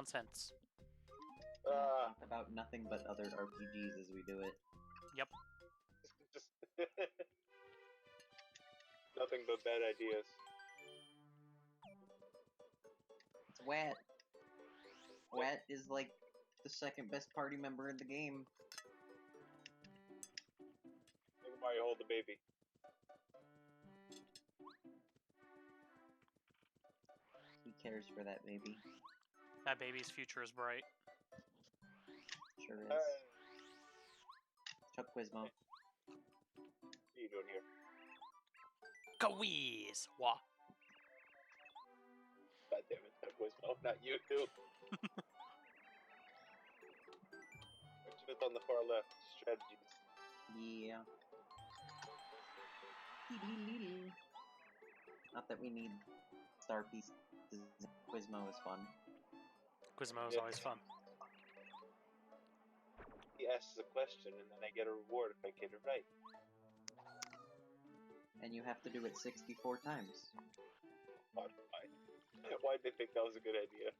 nonsense. Talk about nothing but other RPGs as we do it. Yep. Just nothing but bad ideas. It's Wet. Wet is like the second best party member in the game. Look at Mario hold the baby. He cares for that baby. That baby's future is bright. Sure is. Chuck Quizmo. What are you doing here? Kaweez! Wah. God damn it, that was not you too. Just on the far left, strategies. Yeah. Not that we need star pieces. Quizmo is fun. Quizmo is always fun. He asks a question and then I get a reward if I get it right. And you have to do it 64 times. Why? Why'd they think that was a good idea?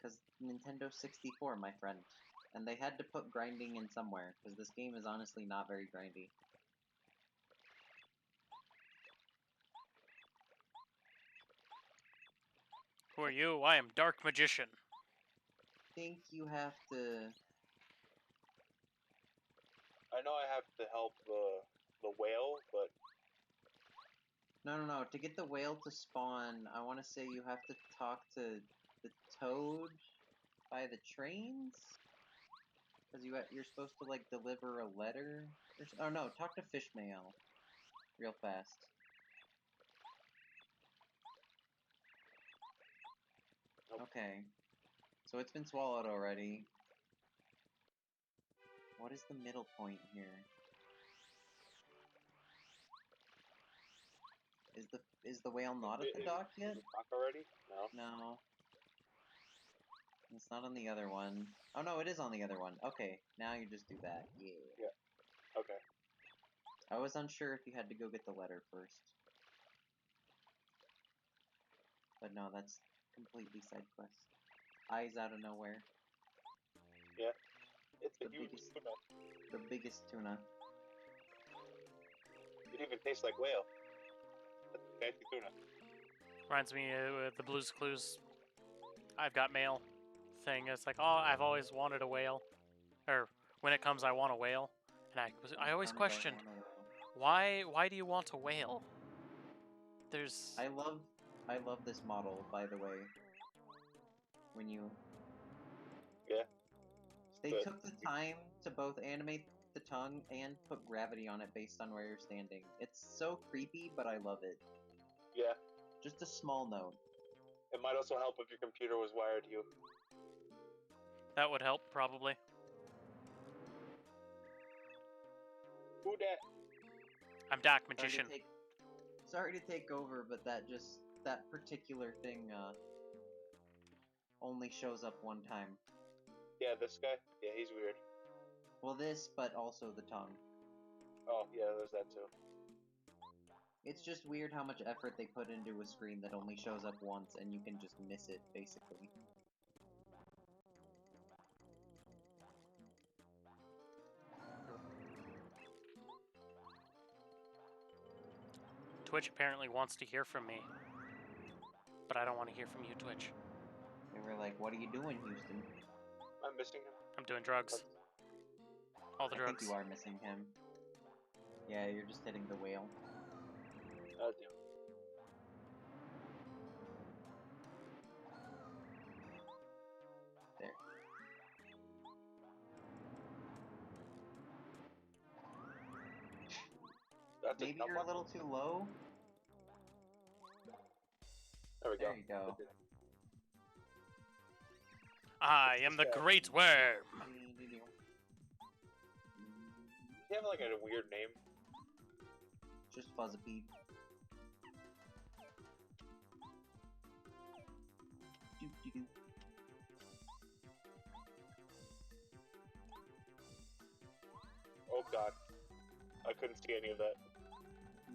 Because Nintendo 64, my friend. And they had to put grinding in somewhere, because this game is honestly not very grindy. Who are you? I am Dark Magician. I think you have to... I know I have to help the whale, but No. To get the whale to spawn, I want to say you have to talk to the toad by the trains? Because you're supposed to, like, deliver a letter? Oh, no, talk to Fishmail. Real fast. Nope. Okay. So it's been swallowed already. What is the middle point here? Is the whale not at the dock yet? Is it dock already? No. No. It's not on the other one. Oh no, it is on the other one. Okay, now you just do that. Yeah. Okay. I was unsure if you had to go get the letter first. But no, that's completely side quest. Eyes out of nowhere. Yeah. It's a The huge biggest- tuna. The biggest tuna. It even tastes like whale. That's a fancy tuna. Reminds me of the Blue's Clues I've got mail thing. It's like, oh, I've always wanted a whale. Or, when it comes, I want a whale. And I always questioned, why do you want a whale? There's... I love this model, by the way. When you... Yeah. They Good. took the time to both animate the tongue and put gravity on it based on where you're standing. It's so creepy, but I love it. Yeah. Just a small note. It might also help if your computer was wired to you. That would help, probably. Who dat? I'm Dark Magician. Sorry to take over, but that particular thing, only shows up one time. Yeah, this guy? Yeah, he's weird. Well, this, but also the tongue. Oh, yeah, there's that too. It's just weird how much effort they put into a screen that only shows up once, and you can just miss it, basically. Twitch apparently wants to hear from me. But I don't want to hear from you, Twitch. They were like, what are you doing, Houston? I'm missing him. I'm doing drugs. All the I drugs. think you are missing him. Yeah, you're just hitting the whale. Oh, damn. There. That's Maybe you're a little too low? There we go. There you go. I am the Great Worm. Does he have like a weird name? Just Fuzzipede. Doo-doo-doo. Oh god. I couldn't see any of that.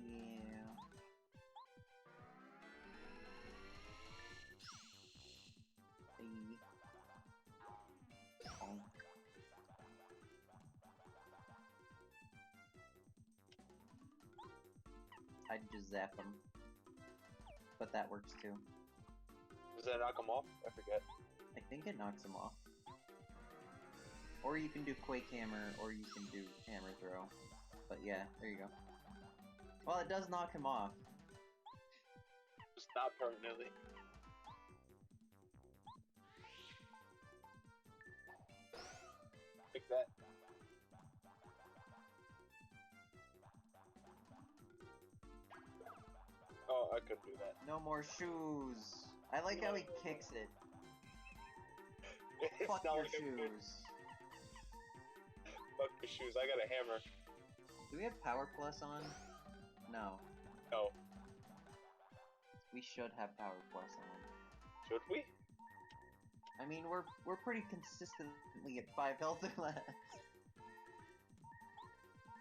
Yeah. I'd just zap them. But that works too. Does that knock him off? I forget. I think it knocks them off. Or you can do Quake Hammer, or you can do Hammer Throw. But yeah, there you go. Well, it does knock him off. Just not permanently. Take that. Oh, I couldn't do that. No more shoes. I like how he kicks it. It's Fuck not your like I'm good. shoes. Fuck your shoes. I got a hammer. Do we have Power Plus on? No. No. We should have Power Plus on. Should we? I mean, we're pretty consistently at 5 health or less.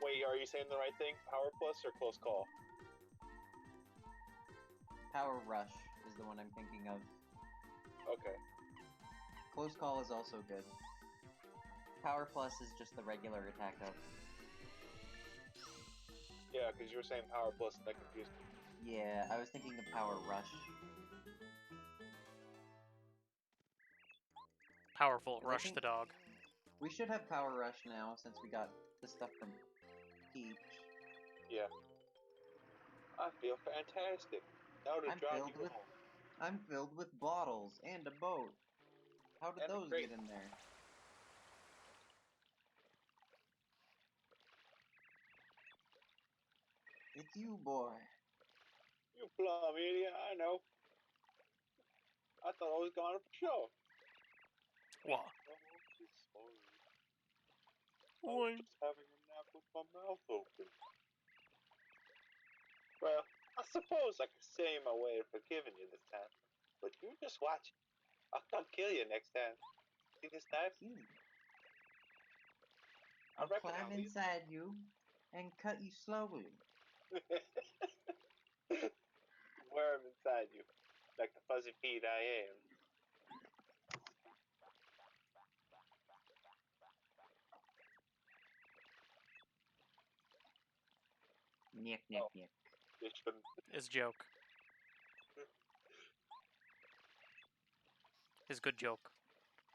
Wait, are you saying the right thing? Power plus or close call? Power Rush is the one I'm thinking of. Okay. Close Call is also good. Power Plus is just the regular attack up. Yeah, because you were saying power plus and that confused me. Yeah, I was thinking of Power Rush. Powerful, 'Cause I rush think the dog. we should have Power Rush now since we got the stuff from Peach. Yeah. I feel fantastic. Now to I'm drive filled you with home. I'm filled with bottles and a boat. How did And a those crate. get in there? It's you, boy. You plum idiot, I know. I thought I was gone for sure. What? I was just having a nap with my mouth open. Well, I suppose I could say my way of forgiving you this time. But you just watch. I'll come kill you next time. See this knife? I I'll reckon climb I'll leave. inside you and cut you slowly. Worm inside you. Like the fuzzy feet I am. Nick, nick, Oh. nick. You shouldn't. His joke. His good joke.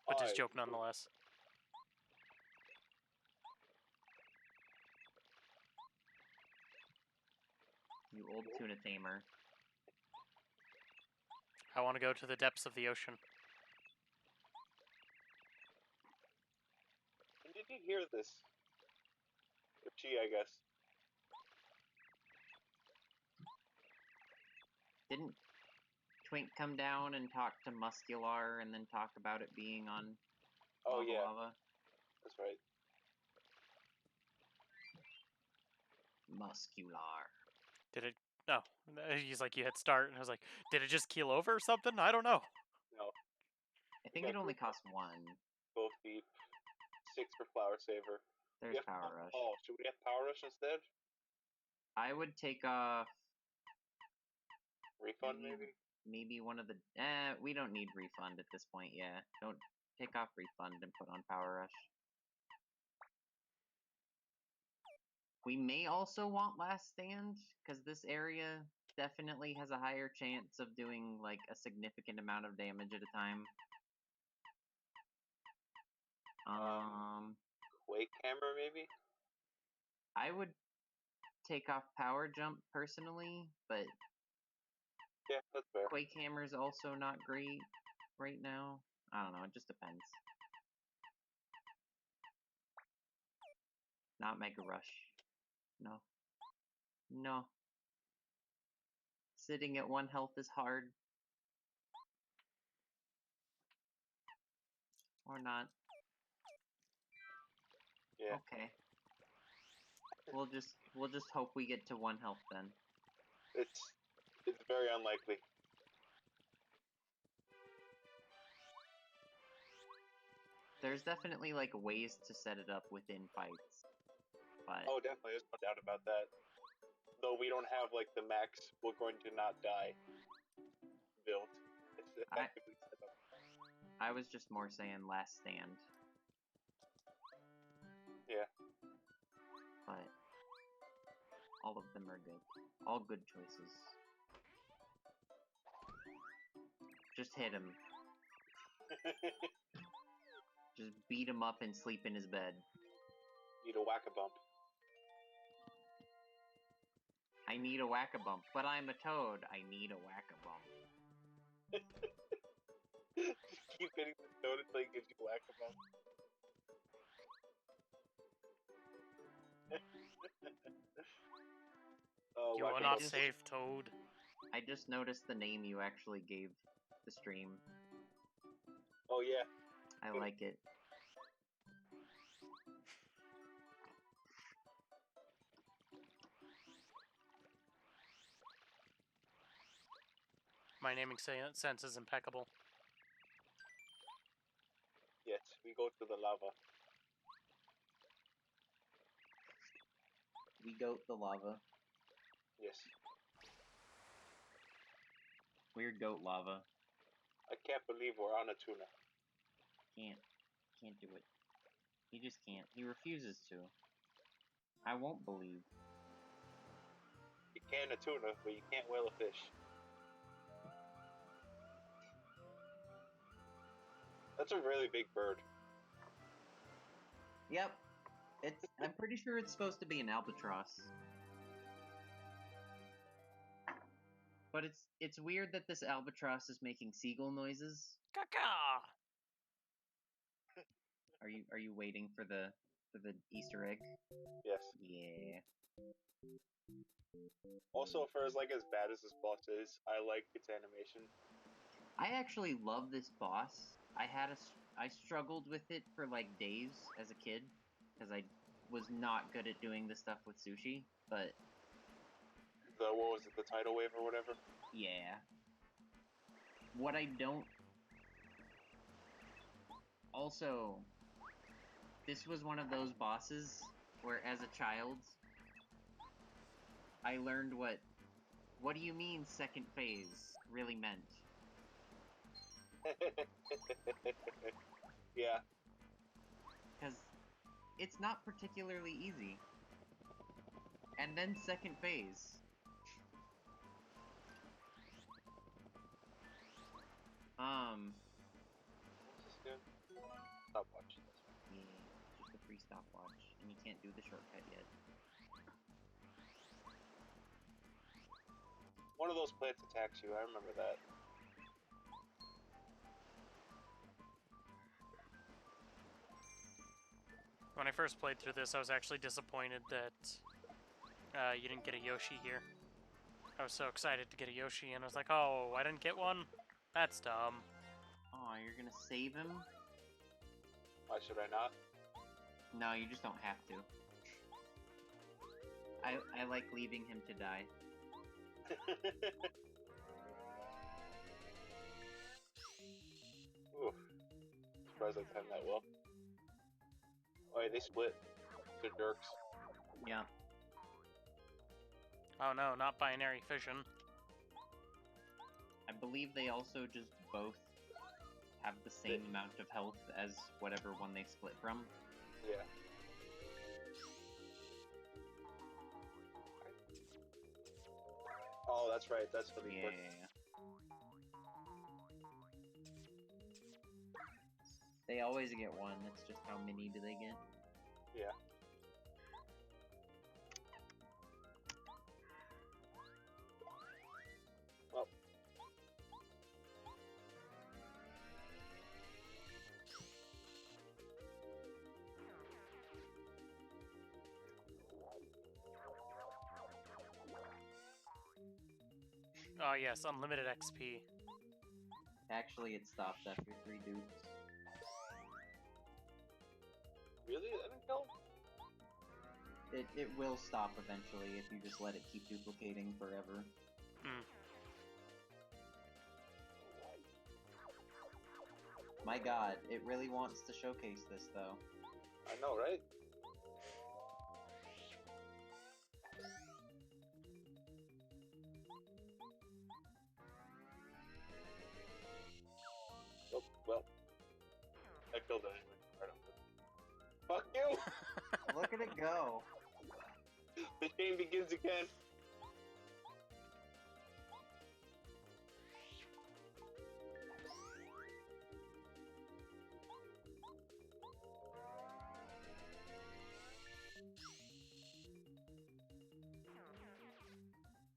But his joke nonetheless. You old tuna tamer. I want to go to the depths of the ocean. When did you hear this? Or she, I guess. Didn't Twink come down and talk to Muscular and then talk about it being on Oh, Lava yeah. Lava? That's right. Muscular. Did it? No. He's like, you hit start, and I was like, did it just keel over or something? I don't know. No. I think it only costs 1. Both deep. 6 for Flower Saver. There's Power Rush. Oh, should we have Power Rush instead? I would take off Refund, maybe? maybe one of the... we don't need Refund at this point, yeah. Don't take off Refund and put on Power Rush. We may also want Last Stand, because this area definitely has a higher chance of doing, like, a significant amount of damage at a time. Quake Hammer, maybe? I would take off Power Jump, personally, but Yeah, that's fair. Quake Hammer's also not great right now. I don't know, it just depends. Not Mega Rush. No. No. Sitting at 1 health is hard. Or not. Yeah. Okay. We'll just hope we get to 1 health then. It's very unlikely. There's definitely, like, ways to set it up within fights. But Oh, definitely. There's no doubt about that. Though we don't have, like, the max we're going to not die build. It's effectively set up. I was just more saying Last Stand. Yeah. But All of them are good. All good choices. Just hit him. Just beat him up and sleep in his bed. Need a whack-a-bump. I need a whack-a-bump, but I'm a toad. I need a whack-a-bump. Keep hitting the toad until he gives you a whack-a-bump. You are not safe, Toad. I just noticed the name you actually gave the stream. Oh yeah. I like it. My naming sense is impeccable. Yes, we go to the lava. We goat the lava. Yes. Weird goat lava. I can't believe we're on a tuna. Can't do it. He just can't. He refuses to. I won't believe. You can a tuna, but you can't whale a fish. That's a really big bird. Yep. I'm pretty sure it's supposed to be an albatross. But it's weird that this albatross is making seagull noises. Caca! Are you waiting for the Easter egg? Yes. Yeah. Also, for as bad as this boss is, I like its animation. I actually love this boss. I struggled with it for like days as a kid because I was not good at doing the stuff with sushi, but What was it, the tidal wave or whatever? yeah. What I don't... Also, this was one of those bosses where as a child, I learned what do you mean second phase really meant. Yeah. Because it's not particularly easy. And then second phase. What's this again? Stopwatch. Yeah, just a free stopwatch, and you can't do the shortcut yet. One of those plants attacks you, I remember that. When I first played through this, I was actually disappointed that you didn't get a Yoshi here. I was so excited to get a Yoshi, and I was like, oh, I didn't get one? That's dumb. Oh, you're gonna save him? Why should I not? No, you just don't have to. I like leaving him to die. Ooh. Surprised I timed that well. Oh, yeah, they split. They're jerks. Yeah. Oh no, not binary fission. I believe they also just both have the same amount of health as whatever one they split from. Yeah. Oh, that's right. That's the Yeah. They always get one. It's just how many do they get? Yeah. Well. Oh yes, unlimited XP. Actually, it stopped after 3 dupes. Really? I didn't kill him? It will stop eventually if you just let it keep duplicating forever. Hmm. My god, it really wants to showcase this though. I know, right? Oh, well. I killed it anyway. Right on. Fuck you! Look at it go! The chain begins again.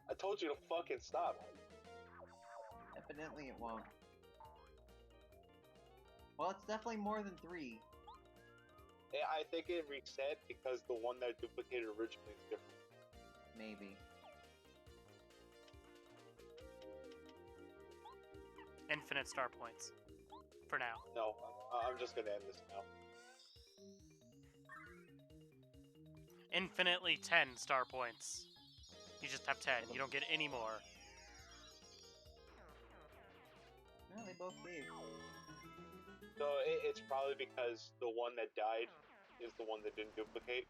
I told you to fucking stop. Evidently it won't. Well, it's definitely more than 3. Yeah, I think it reset because the one that duplicated originally is different. Maybe. Infinite star points. For now. No, I'm just gonna end this now. Infinitely 10 star points. You just have 10. You don't get any more. Well, they both gave. So it's probably because the one that died is the one that didn't duplicate.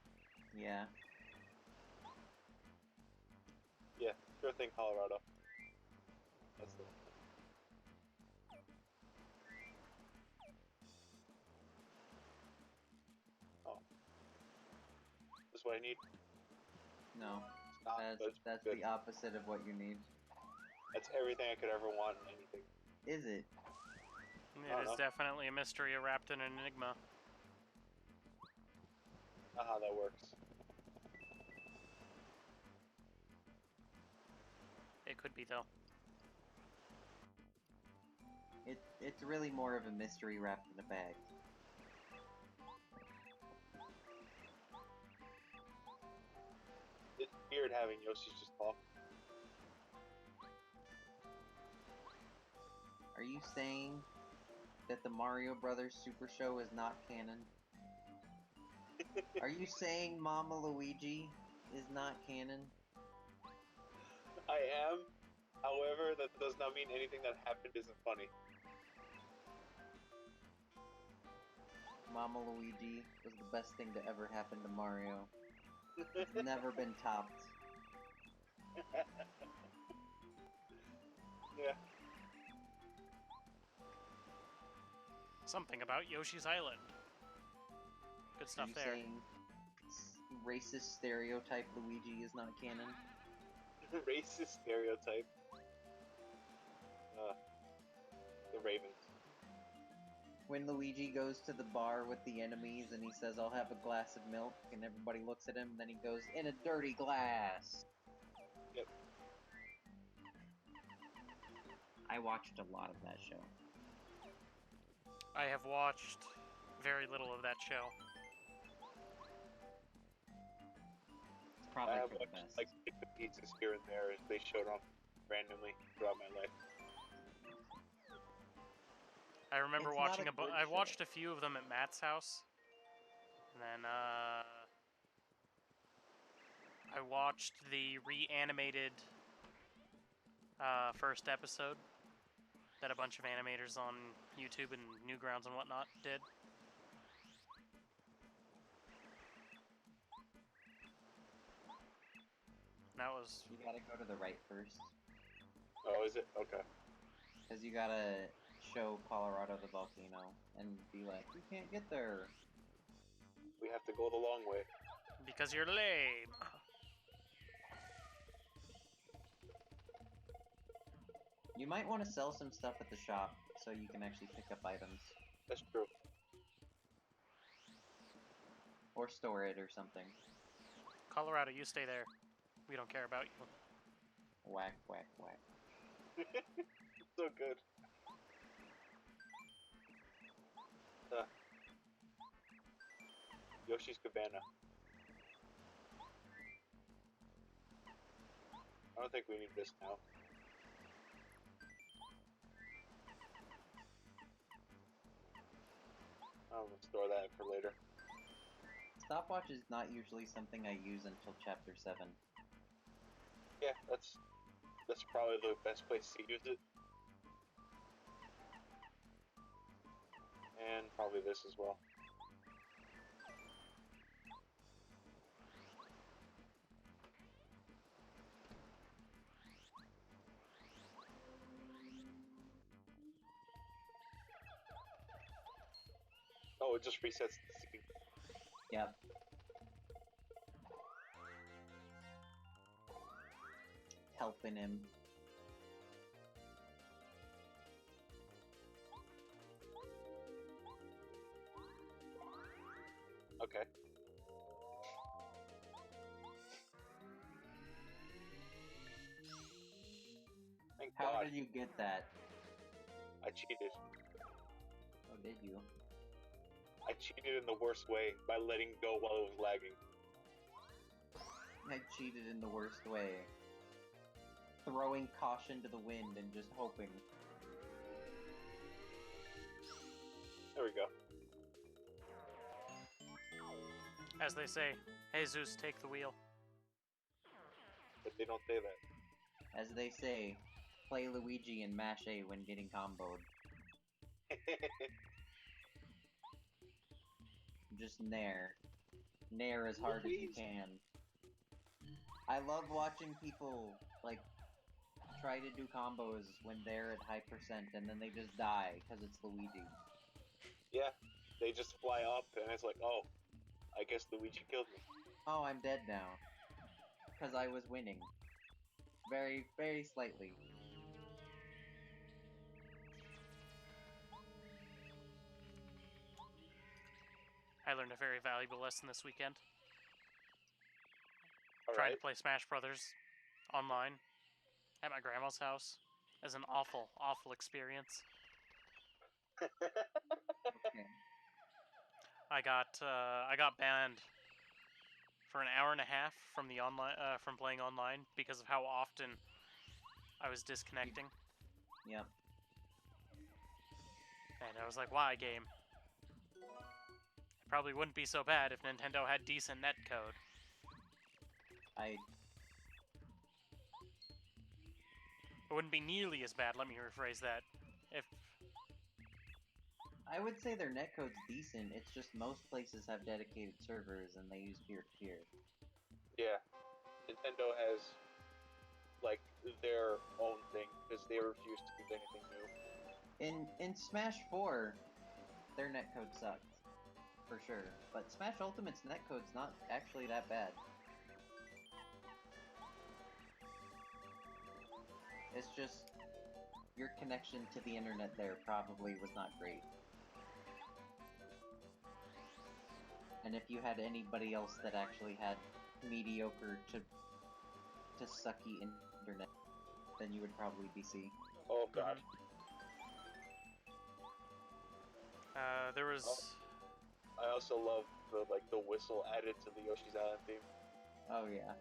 Yeah. Yeah, sure thing, Colorado. That's the one. Oh. This is what I need? No. Stop. That's good. the opposite of what you need. That's everything I could ever want in anything. Is it? It is definitely a mystery wrapped in an enigma. Not how that works. It could be, though. It's really more of a mystery wrapped in a bag. It's weird having Yoshi just talk. Are you saying that the Mario Brothers Super Show is not canon? Are you saying Mama Luigi is not canon? I am. However, that does not mean anything that happened isn't funny. Mama Luigi was the best thing to ever happen to Mario. It's never been topped. Yeah. Something about Yoshi's Island. Good stuff Are you there. saying racist stereotype Luigi is not canon? Racist stereotype. The Ravens. When Luigi goes to the bar with the enemies and he says, "I'll have a glass of milk," and everybody looks at him, then he goes, "In a dirty glass." Yep. I watched a lot of that show. I have watched very little of that show. It's probably I have for the watched best. like pieces here and there as they showed up randomly throughout my life. I remember It's watching not a good I show. watched a few of them at Matt's house. And then, I watched the reanimated, first episode that a bunch of animators on YouTube and Newgrounds and whatnot did. And that was... You gotta go to the right first. Oh, is it? Okay. Because you gotta show Colorado the volcano and be like, "You can't get there." We have to go the long way. Because you're lame. You might want to sell some stuff at the shop so you can actually pick up items. That's true. Or store it or something. Colorado, you stay there. We don't care about you. Whack, whack, whack. So good. Yoshi's Cabana. I don't think we need this now. I'm gonna store that for later. Stopwatch is not usually something I use until Chapter 7. Yeah, that's probably the best place to use it. And probably this as well. Oh, it just resets the scene. Yep. helping him. Okay. Thank How God. did you get that? I cheated. Oh, did you? I cheated in the worst way by letting go while it was lagging. I cheated in the worst way. Throwing caution to the wind and just hoping. There we go. As they say, Jesus, take the wheel. But they don't say that. As they say, play Luigi and mash A when getting comboed. Just nair. Nair as hard as you can. I love watching people, like, try to do combos when they're at high percent and then they just die because it's Luigi. Yeah, they just fly up and it's like, oh, I guess Luigi killed me. Oh, I'm dead now. Because I was winning. Very, very slightly. I learned a very valuable lesson this weekend. All Trying right. to play Smash Brothers online at my grandma's house is an awful, awful experience. Okay. I got banned for an hour and a half from the online from playing online because of how often I was disconnecting. Yep. And I was like, why, game? It probably wouldn't be so bad if Nintendo had decent netcode. It wouldn't be nearly as bad, let me rephrase that. If I would say their netcode's decent, it's just most places have dedicated servers and they use peer-to-peer. Yeah, Nintendo has like their own thing because they refuse to do anything new. In Smash 4, their netcode sucked. For sure. But Smash Ultimate's netcode's not actually that bad. It's just your connection to the internet there probably was not great. And if you had anybody else that actually had mediocre to sucky internet, then you would probably be C. Oh God. there was... I also love the whistle added to the Yoshi's Island theme. Oh yeah.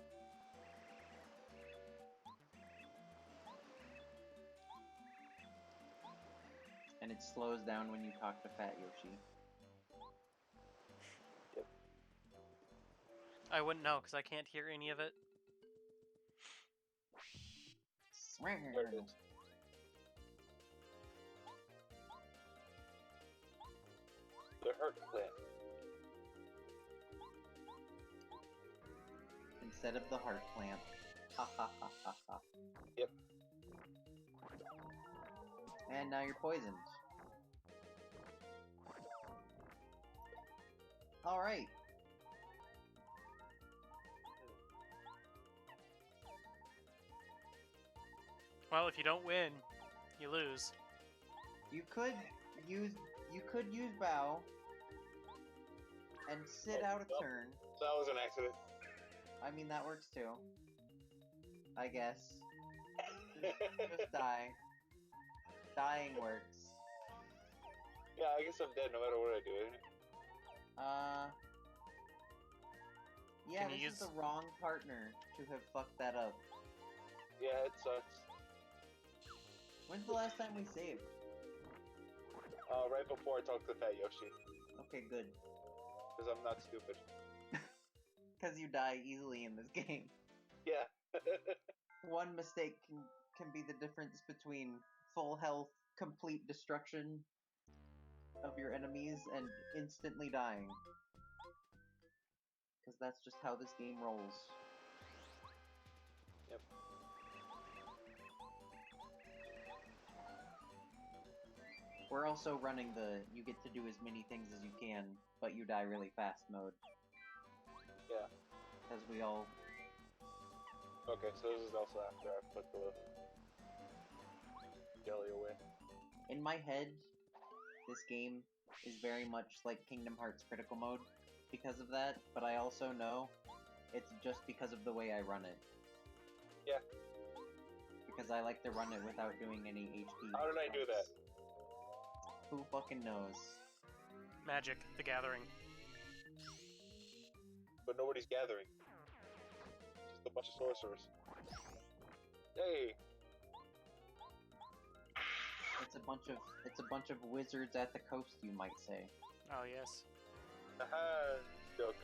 And it slows down when you talk to Fat Yoshi. Yep. I wouldn't know, because I can't hear any of it. There it is. The Hurt Plant. Instead of the heart plant. Ha ha ha ha ha. Yep. And now you're poisoned. Alright. Well, if you don't win, you lose. You could use bow and sit out a turn. That was an accident. I mean that works too. I guess. Just die. Dying works. Yeah, I guess I'm dead no matter what I do, isn't it? Yeah, Can you this is use- the wrong partner to have fucked that up. Yeah, it sucks. When's the last time we saved? Right before I talked to Fat Yoshi, Okay, good. because I'm not stupid. Because you die easily in this game. Yeah. One mistake can be the difference between full health, complete destruction of your enemies, and instantly dying. Because that's just how this game rolls. Yep. We're also running the you get to do as many things as you can, but you die really fast mode. Yeah. Because we all Okay, so this is also after I put the jelly away. In my head, this game is very much like Kingdom Hearts Critical Mode because of that, but I also know it's just because of the way I run it. Yeah. Because I like to run it without doing any HP. How did I do that? Who fucking knows? Magic, the Gathering. But nobody's gathering. Just a bunch of sorcerers. Hey! It's a bunch of wizards at the coast, you might say. Oh yes. Haha! Joke.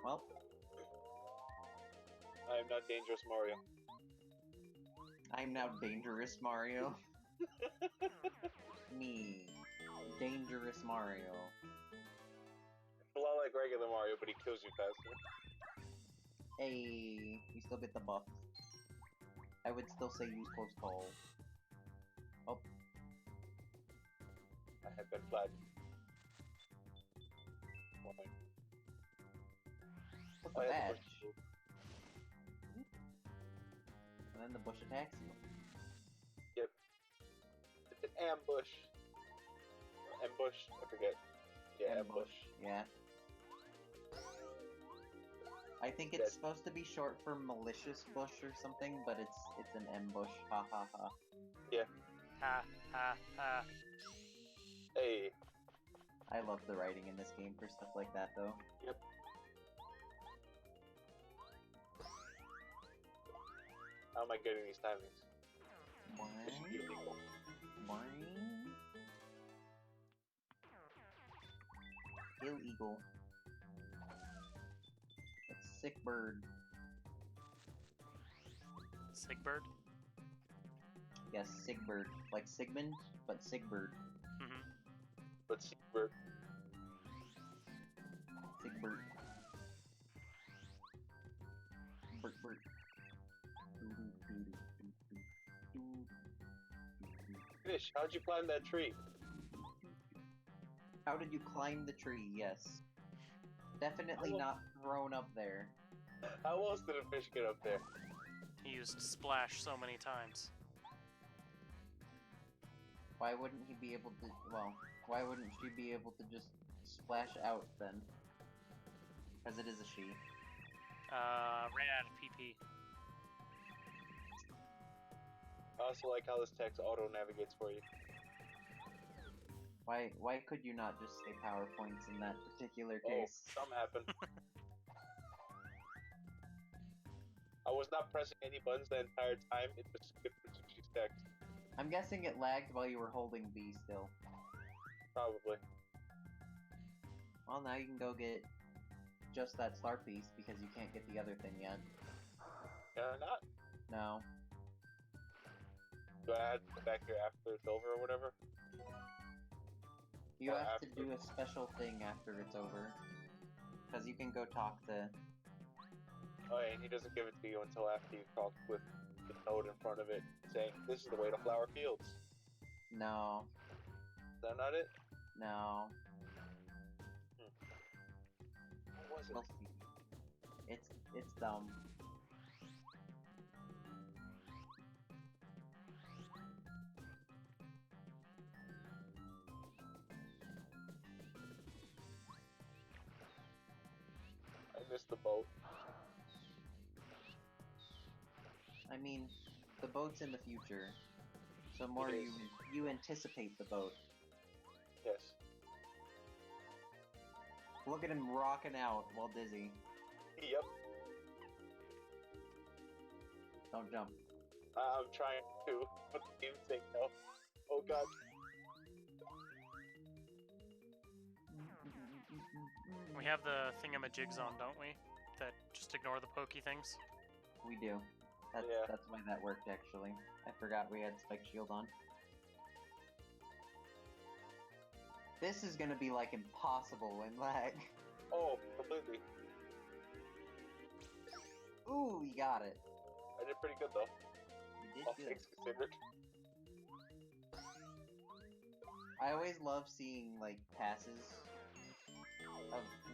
Well, I am not Dangerous Mario. I'm now Dangerous Mario. Me. Dangerous Mario. It's a lot like regular Mario, but he kills you faster. Hey, you still get the buff. I would still say use close call. Oh, I have been flattened. Fine. what's the I had to badge? push the move. And then the bush attacks you. Yep. It's an ambush. Ambush? I forget. Yeah, ambush. Yeah. I think it's supposed to be short for malicious bush or something, but it's an ambush. Ha ha ha. Yeah. Ha ha ha. Hey. I love the writing in this game for stuff like that, though. Yep. How am I getting these timings? This should be illegal. Illegal. It's sick bird. Sigbird. Yes, Sigbird. Like Sigmund, but Sigbird. Mm-hmm. But Secret. Sigbird. Bert, Bert. Fish, how'd you climb that tree? How did you climb the tree? Yes. Definitely How- not thrown up there. How else did a fish get up there? He used splash so many times. Why wouldn't he be able to, well, why wouldn't she be able to just splash out then? Because it is a she. Ran out of PP. I also like how this text auto navigates for you. Why could you not just say PowerPoints in that particular Oh, case? something happened. I was not pressing any buttons the entire time, it just skipped the she's text. I'm guessing it lagged while you were holding B still. Probably. Well, now you can go get just that star piece because you can't get the other thing yet. Can I not? No. Do I have to get back here after it's over or whatever? You Or have to after. do a special thing after it's over. Because you can go talk to... Oh, and he doesn't give it to you until after you've talked with the note in front of it saying, this is the way to flower fields. No. Is that not it? No. What was it? We'll see. It's dumb. I missed the boat. I mean, the boat's in the future. So more It you is. you anticipate the boat. Yes. Look at him rocking out while dizzy. Yep. Don't jump. I'm trying to, but the game's saying no. Oh god. We have the thingamajigs on, don't we? That just ignore the pokey things. We do. That's Yeah. that's why that worked actually. I forgot we had Spike Shield on. This is gonna be like impossible in lag. Oh, completely. Ooh, you got it. I did pretty good though. You did All good. things considered. I always love seeing like passes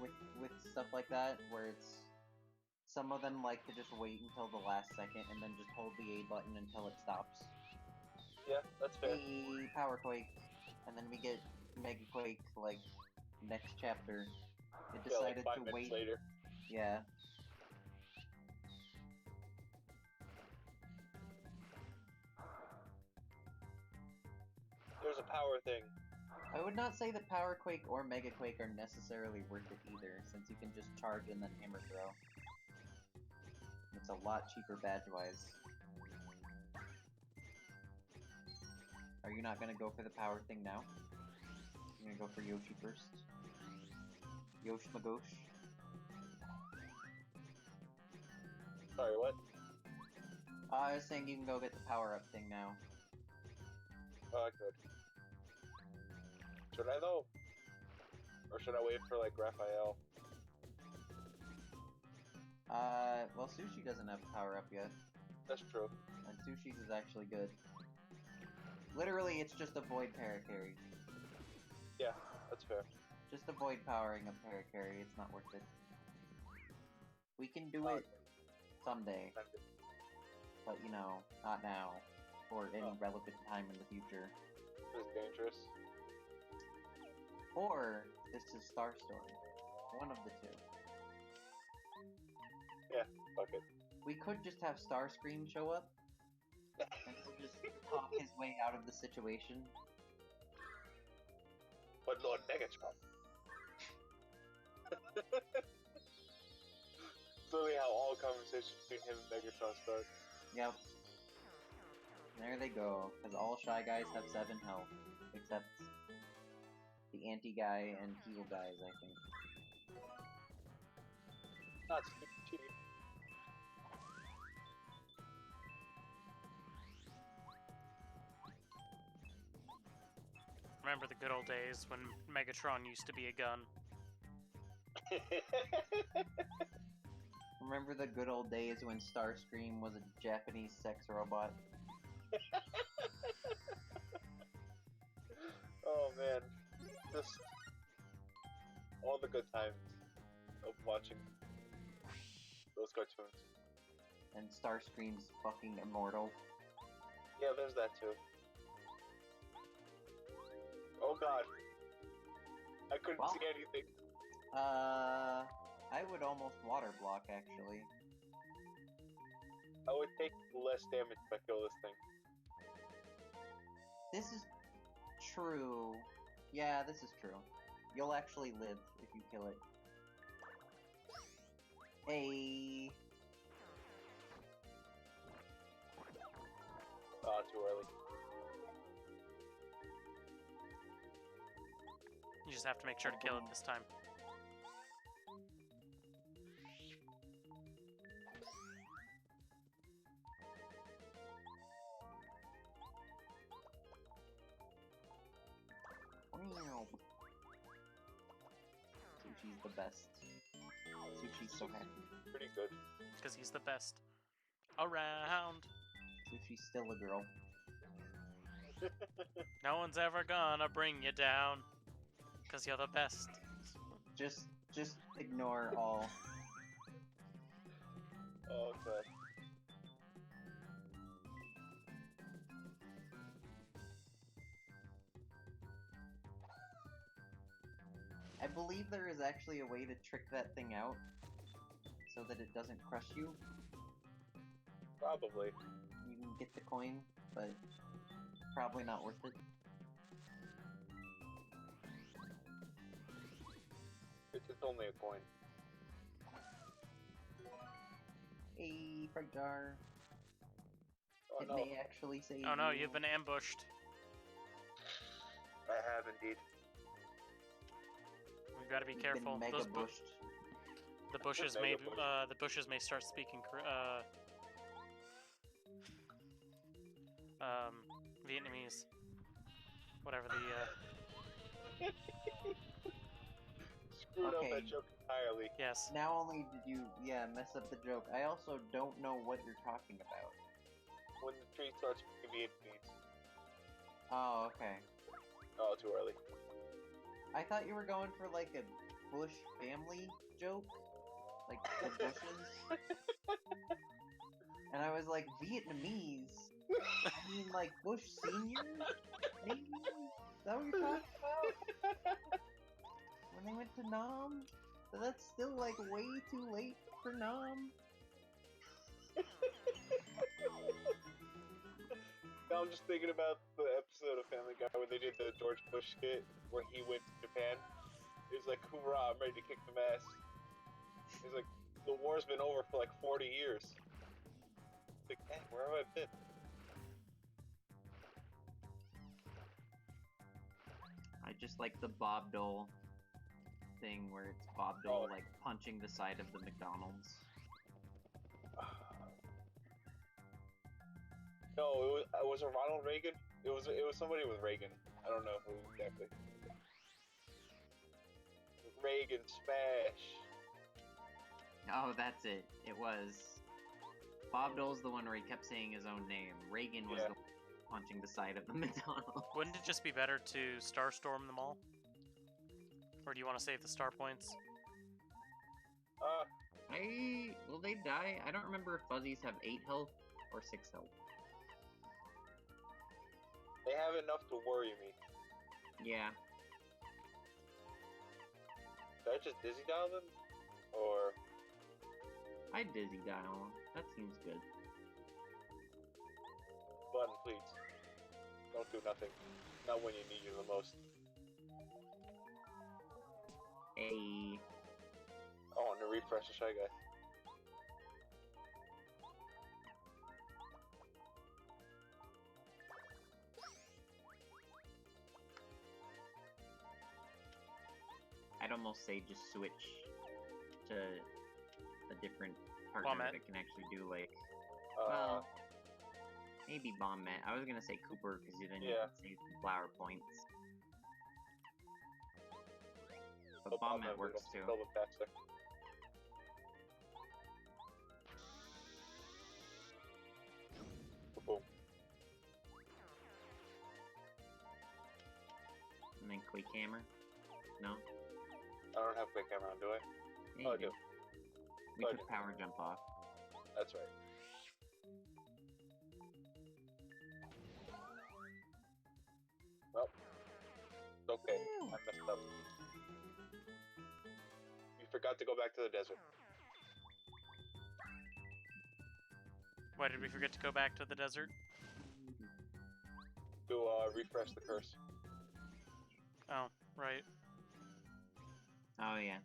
with stuff like that, where it's some of them like to just wait until the last second and then just hold the A button until it stops. Yeah, that's fair. A Power Quake, and then we get Mega Quake like next chapter. It Yeah, like decided 5 to minutes wait. later. Yeah. There's a power thing. I would not say that Power Quake or Mega Quake are necessarily worth it either, since you can just charge and then hammer throw. It's a lot cheaper badge-wise. Are you not gonna go for the power thing now? You're gonna go for Yoshi first? Yosh Magosh? Sorry, what? I was saying you can go get the power-up thing now. Oh, I could. Should I though? Or should I wait for like Raphael? Well, Sushi doesn't have power-up yet. That's true. And Sushi's is actually good. Literally, it's just avoid para-carry. Yeah, that's fair. Just avoid powering up para-carry, it's not worth it. We can do it someday, but you know, not now, or any relevant time in the future. This is dangerous. Or, this is Star Story. One of the two. Yeah, fuck it. We could just have Starscream show up, and he'll just talk his way out of the situation. But Lord Megatron. It's literally how all conversations between him and Megatron start. Yep. There they go, because all Shy Guys have 7 health, except the anti-guy and heal guys, I think. Not stupid cheating. Remember the good old days when Megatron used to be a gun? Remember the good old days when Starscream was a Japanese sex robot? Oh man, just all the good times of watching those cartoons. And Starscream's fucking immortal. Yeah, there's that too. Oh god, I couldn't Well, see anything. I would almost water block, actually. I would take less damage if I kill this thing. This is true. Yeah, this is true. You'll actually live if you kill it. Hey. Ah, too early. You just have to make sure to kill it this time. Sushi's the best. Sushi's so happy. Pretty good. Because he's the best around. Sushi's still a girl. No one's ever gonna bring you down. Because you're the best. Just ignore all. Oh god. I believe there is actually a way to trick that thing out so that it doesn't crush you. Probably. You can get the coin, but probably not worth it. It's only a coin. A fright jar. Oh It no. may actually save Oh no, you. you've been ambushed. I have indeed. We've got to be You've careful. Been mega Those bushed. the bushes Mega may bush. the bushes may start speaking Vietnamese. Whatever the Screwed up Okay. that joke entirely. yes. Not only did you, mess up the joke, I also don't know what you're talking about. When the tree starts speaking Vietnamese. Oh, okay. Oh, too early. I thought you were going for like a Bush family joke, like the Bushes, and I was like, Vietnamese. I mean, like Bush Senior, maybe. Is that what you're talking about? When they went to Nam, but that's still like way too late for Nam. Now I'm just thinking about the episode of Family Guy where they did the George Bush skit where he went to Japan. He was like, hoorah, I'm ready to kick some ass. He's like, the war's been over for like 40 years. It's like, dang, where have I been? I just like the Bob Dole thing where it's Bob Dole like punching the side of the McDonald's. No, was it Ronald Reagan? It was somebody with Reagan. I don't know who exactly. Reagan smash. Oh, that's it. It was Bob Dole's the one where he kept saying his own name. Reagan was the one punching the side of the McDonald's. Wouldn't it just be better to Starstorm them all? Or do you want to save the star points? Will they die? I don't remember if Fuzzies have 8 health or 6 health. They have enough to worry me. Yeah. Did I just dizzy dial them? Or... I dizzy dial. That seems good. Button, please. Don't do nothing. Not when you need you the most. Hey. Oh, and to refresh the Shy Guy. I'd almost say just switch to a different partner Bombette. that can actually do like, well, maybe Bombette. I was gonna say Cooper because then you can save some flower points. But Bombette works too. Build it faster. Boom. And then Quick Hammer. No? I don't have quick camera on, do I? Yeah, Oh, I you do. We Oh, I took do. power jump off. That's right. Well, it's okay. I messed up. You forgot to go back to the desert. Why did we forget to go back to the desert? To refresh the curse. Oh, right. Oh yeah.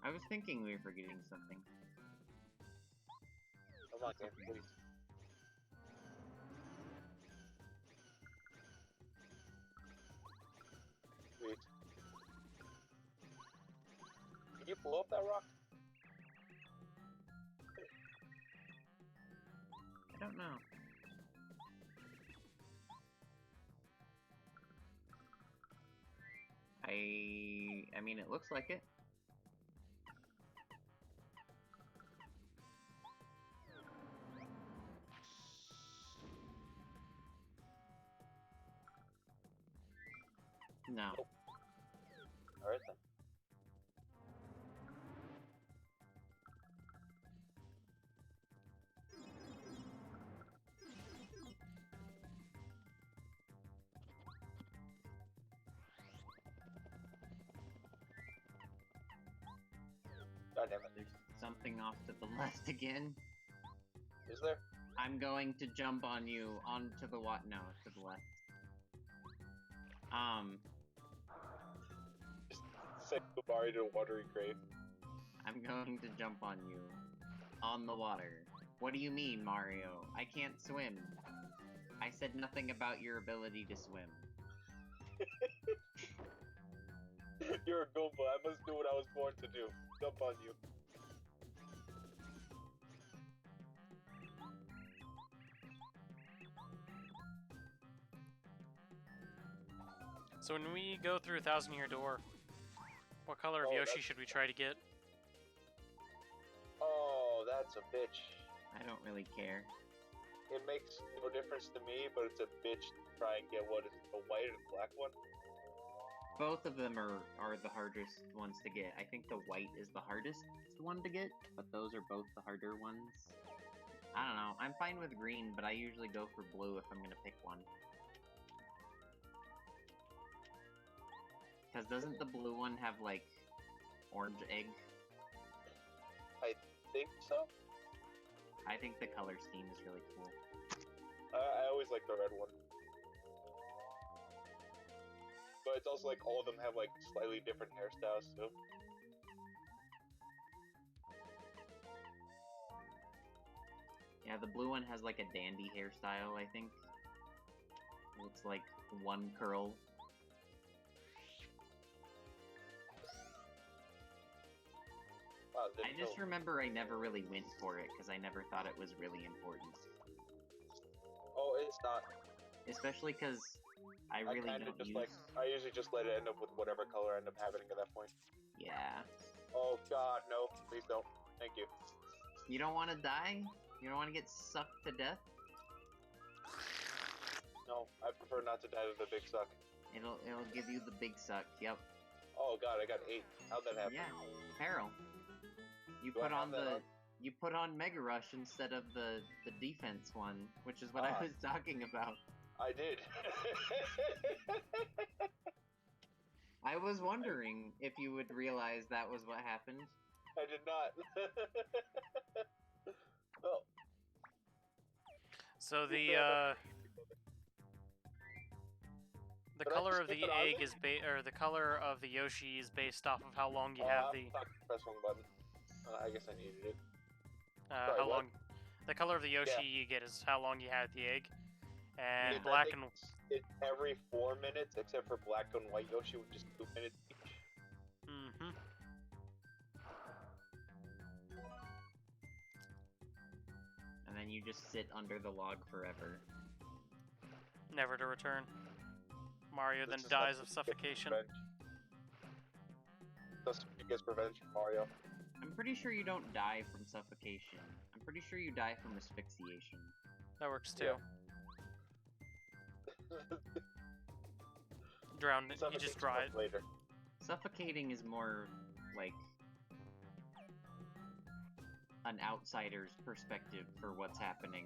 I was thinking we were forgetting something. Come on, game, please. Sweet. Can you blow up that rock? I don't know. I mean, it looks like it. No. Nope. Alright then. God damn it. There's something off to the left again. Is there? I'm going to jump on you onto the no, to the left. Just say goodbye to a watery grave. I'm going to jump on you on the water. What do you mean, Mario? I can't swim. I said nothing about your ability to swim. You're a Goomba. I must do what I was born to do. Jump on you. So when we go through 1,000-Year Door, what color of Oh, Yoshi that's- should we try to get? Oh, that's a bitch. I don't really care. It makes no difference to me, but it's a bitch to try and get what is it, the white or the black one? Both of them are the hardest ones to get. I think the white is the hardest one to get, but those are both the harder ones. I don't know. I'm fine with green, but I usually go for blue if I'm gonna pick one. Because doesn't the blue one have, like, orange egg? I think so. I think the color scheme is really cool. I always like the red one. But it's also like all of them have like slightly different hairstyles too. Yeah, the blue one has like a dandy hairstyle, I think. It's like one curl. Wow, I just remember I never really went for it because I never thought it was really important. Oh, it's not. Especially because I really kinda don't just use... like, I usually just let it end up with whatever color I end up having at that point. Yeah. Oh god, no, please don't. Thank you. You don't want to die? You don't want to get sucked to death? No, I prefer not to die to the big suck. It'll give you the big suck, yep. Oh god, I got 8. How'd that happen? Yeah, Peril. You Do I put on have that the... on? You put on Mega Rush instead of the defense one, which is what I was talking about. I did. I was wondering if you would realize that was what happened. I did not. Oh. So Did the I color just of the skip it on egg you? is or the color of the Yoshi is based off of how long you Oh, have I the forgot to press one button. I guess I needed it. how Sorry, what? long. The color of the Yoshi you get is how long you had the egg, and Yeah, black I and think it's every 4 minutes, except for black and white Yoshi, which is 2 minutes each. And then you just sit under the log forever. never to return. Mario then This is dies how of he gets suffocation. revenge. That's he gets revenge from Mario. I'm pretty sure you don't die from suffocation. I'm pretty sure you die from asphyxiation. That works too. Yeah. Drowned. You Suffocate's just dry. much later. Suffocating is more like an outsider's perspective for what's happening.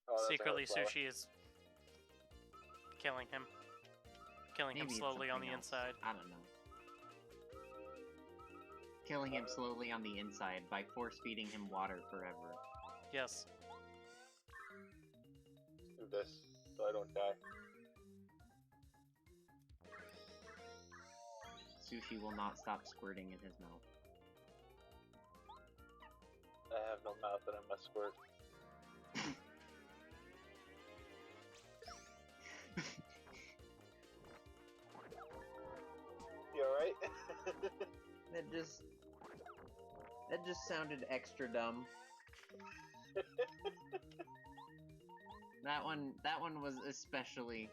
Oh, that's a Secretly, hair flower. Sushi is killing him. Killing him Maybe it's slowly on the something else. inside. I don't know. Killing him slowly on the inside by force-feeding him water forever. Yes. Do this so I don't die. Sushi will not stop squirting in his mouth. I have no mouth and I must squirt. You alright? That just sounded extra dumb. That one was especially...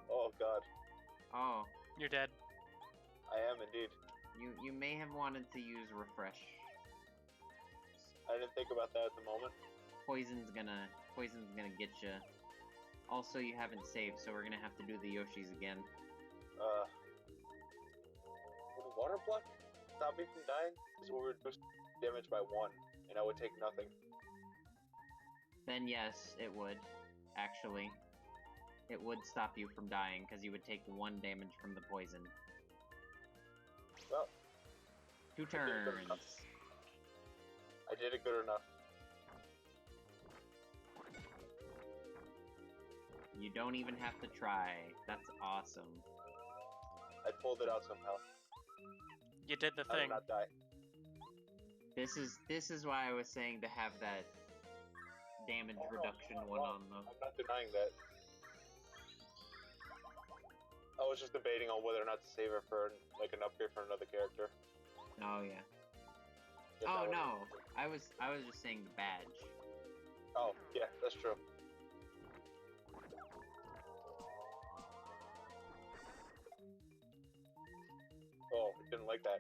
Oh god. Oh, You're dead. I am indeed. you may have wanted to use refresh. I didn't think about that at the moment. Poison's gonna get you. Also, you haven't saved, so we're gonna have to do the Yoshis again. Would a water block stop me from dying? Because we were just damaged by 1, and I would take nothing. Then yes, it would. Actually, it would stop you from dying because you would take 1 damage from the poison. Well, 2 did it good enough. turns. I did it good enough. You don't even have to try. That's awesome. I pulled it out somehow. You did the I did thing. not die. This is why I was saying to have that damage reduction one on the... I'm not denying that. I was just debating on whether or not to save her for like an upgrade for another character. Oh yeah. If Oh that no, was- I was just saying the badge. Oh yeah, that's true. Oh, I didn't like that.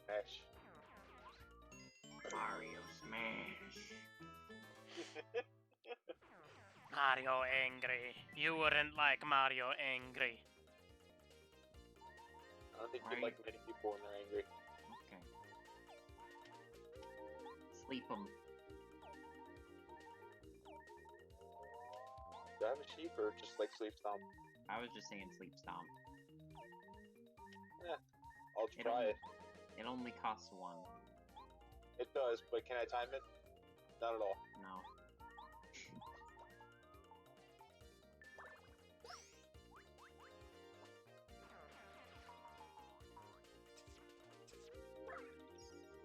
Smash. Mario Smash. Mario angry. You wouldn't like Mario angry. I don't think Right. you like many people when they're angry. Okay. Sleep them. Do I have a sheep or just like sleep stomp? I was just saying sleep stomp. I'll It try only- it. It only costs one. It does, but can I time it? Not at all. No.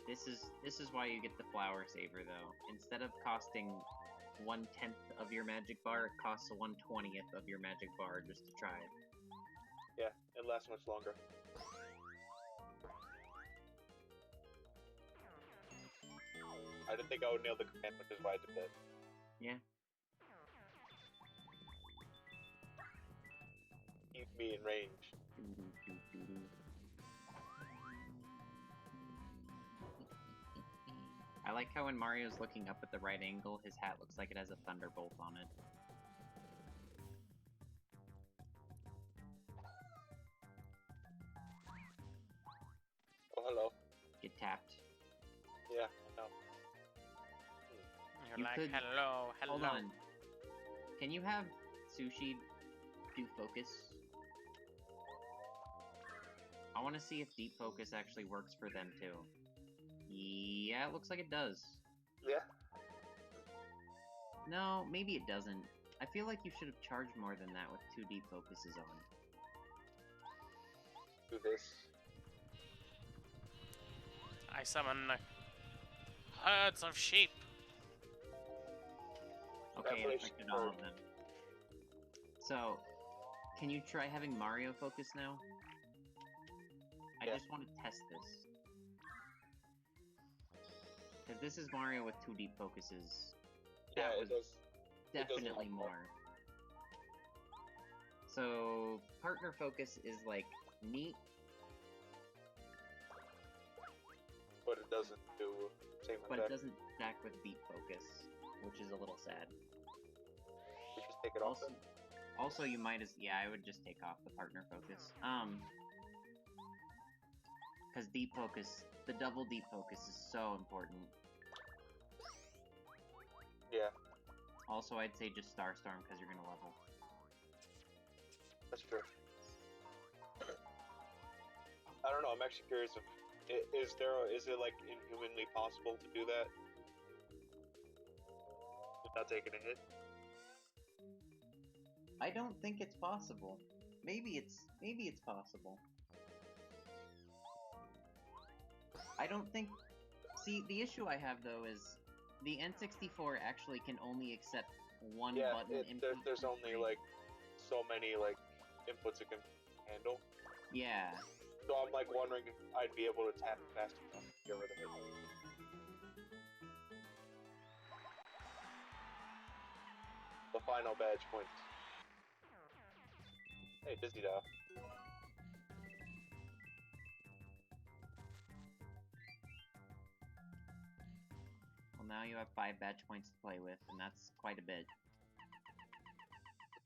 This is why you get the flower saver though. Instead of costing 1/10 of your magic bar, it costs 1/20th of your magic bar just to try it. Yeah, it lasts much longer. I didn't think I would nail the command, which is why I did that. Yeah. Keep me in range. I like how when Mario's looking up at the right angle, his hat looks like it has a thunderbolt on it. Oh, hello. Get tapped. Yeah, I know. You're You like, could- hello, hello. Hold on. Can you have Sushi do focus? I want to see if deep focus actually works for them too. Yeah, it looks like it does. Yeah. No, maybe it doesn't. I feel like you should have charged more than that with 2 deep focuses on. Do this. I summon herds of sheep. Okay, it Preparation affected all for- of them. So, can you try having Mario focus now? I Yeah. just want to test this. Because this is Mario with 2 deep focuses. Yeah, That it was does. It does a definitely lot more. more. So, partner focus is like neat, But it doesn't do same but it effect. doesn't stack with deep focus, which is a little sad. You just take it off Also, then? also you might as yeah, I would just take off the partner focus. Because deep focus, the double deep focus is so important. Yeah, Also, I'd say just Starstorm because you're gonna level. that's true. I don't know, I'm actually curious if is it like inhumanly possible to do that? Without taking a hit? I don't think it's possible. Maybe it's possible. I don't think. See, the issue I have though is the N64 actually can only accept one Yeah, button input. there's per only frame. like so many like inputs it can handle. Yeah. So I'm like wondering if I'd be able to tap fast enough to get rid of it. The final badge points. Hey, Disney Dial. Well, now you have 5 badge points to play with, and that's quite a bit.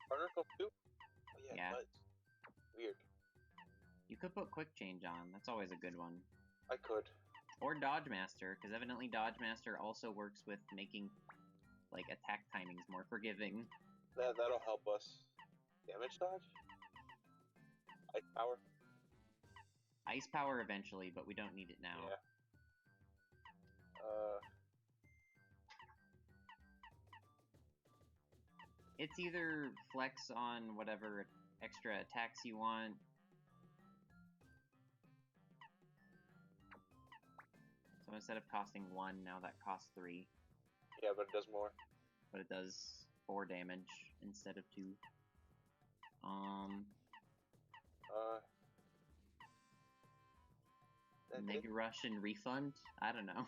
Partner Cup 2? Oh yeah, Yeah. it does. Weird. You could put Quick Change on. That's always a good one. I could. Or Dodge Master, because evidently Dodge Master also works with making like attack timings more forgiving. That'll help us. Damage dodge? Ice power? Ice Power eventually, but we don't need it now. Yeah. It's either flex on whatever extra attacks you want. So instead of costing 1, now that costs 3. Yeah, but it does more. But it does 4 damage instead of 2. That Mega Rush and Refund? I don't know.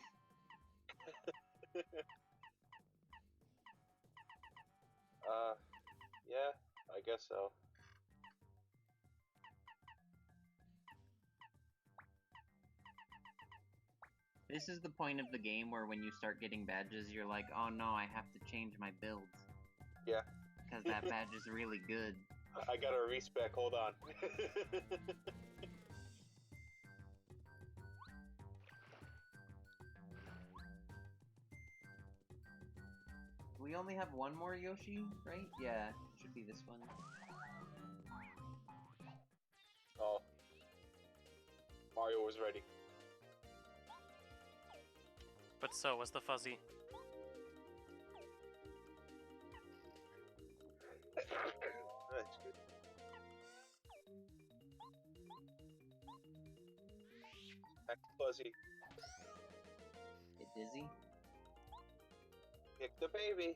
Yeah, I guess so. This is the point of the game where when you start getting badges, you're like, oh no, I have to change my build. Yeah. Because that badge is really good. I got a respec, hold on. We only have one more Yoshi, right? Yeah, it should be this one. Oh. Mario was ready. But so was the fuzzy. That's good. Back to Fuzzy. Get dizzy. Kick the baby.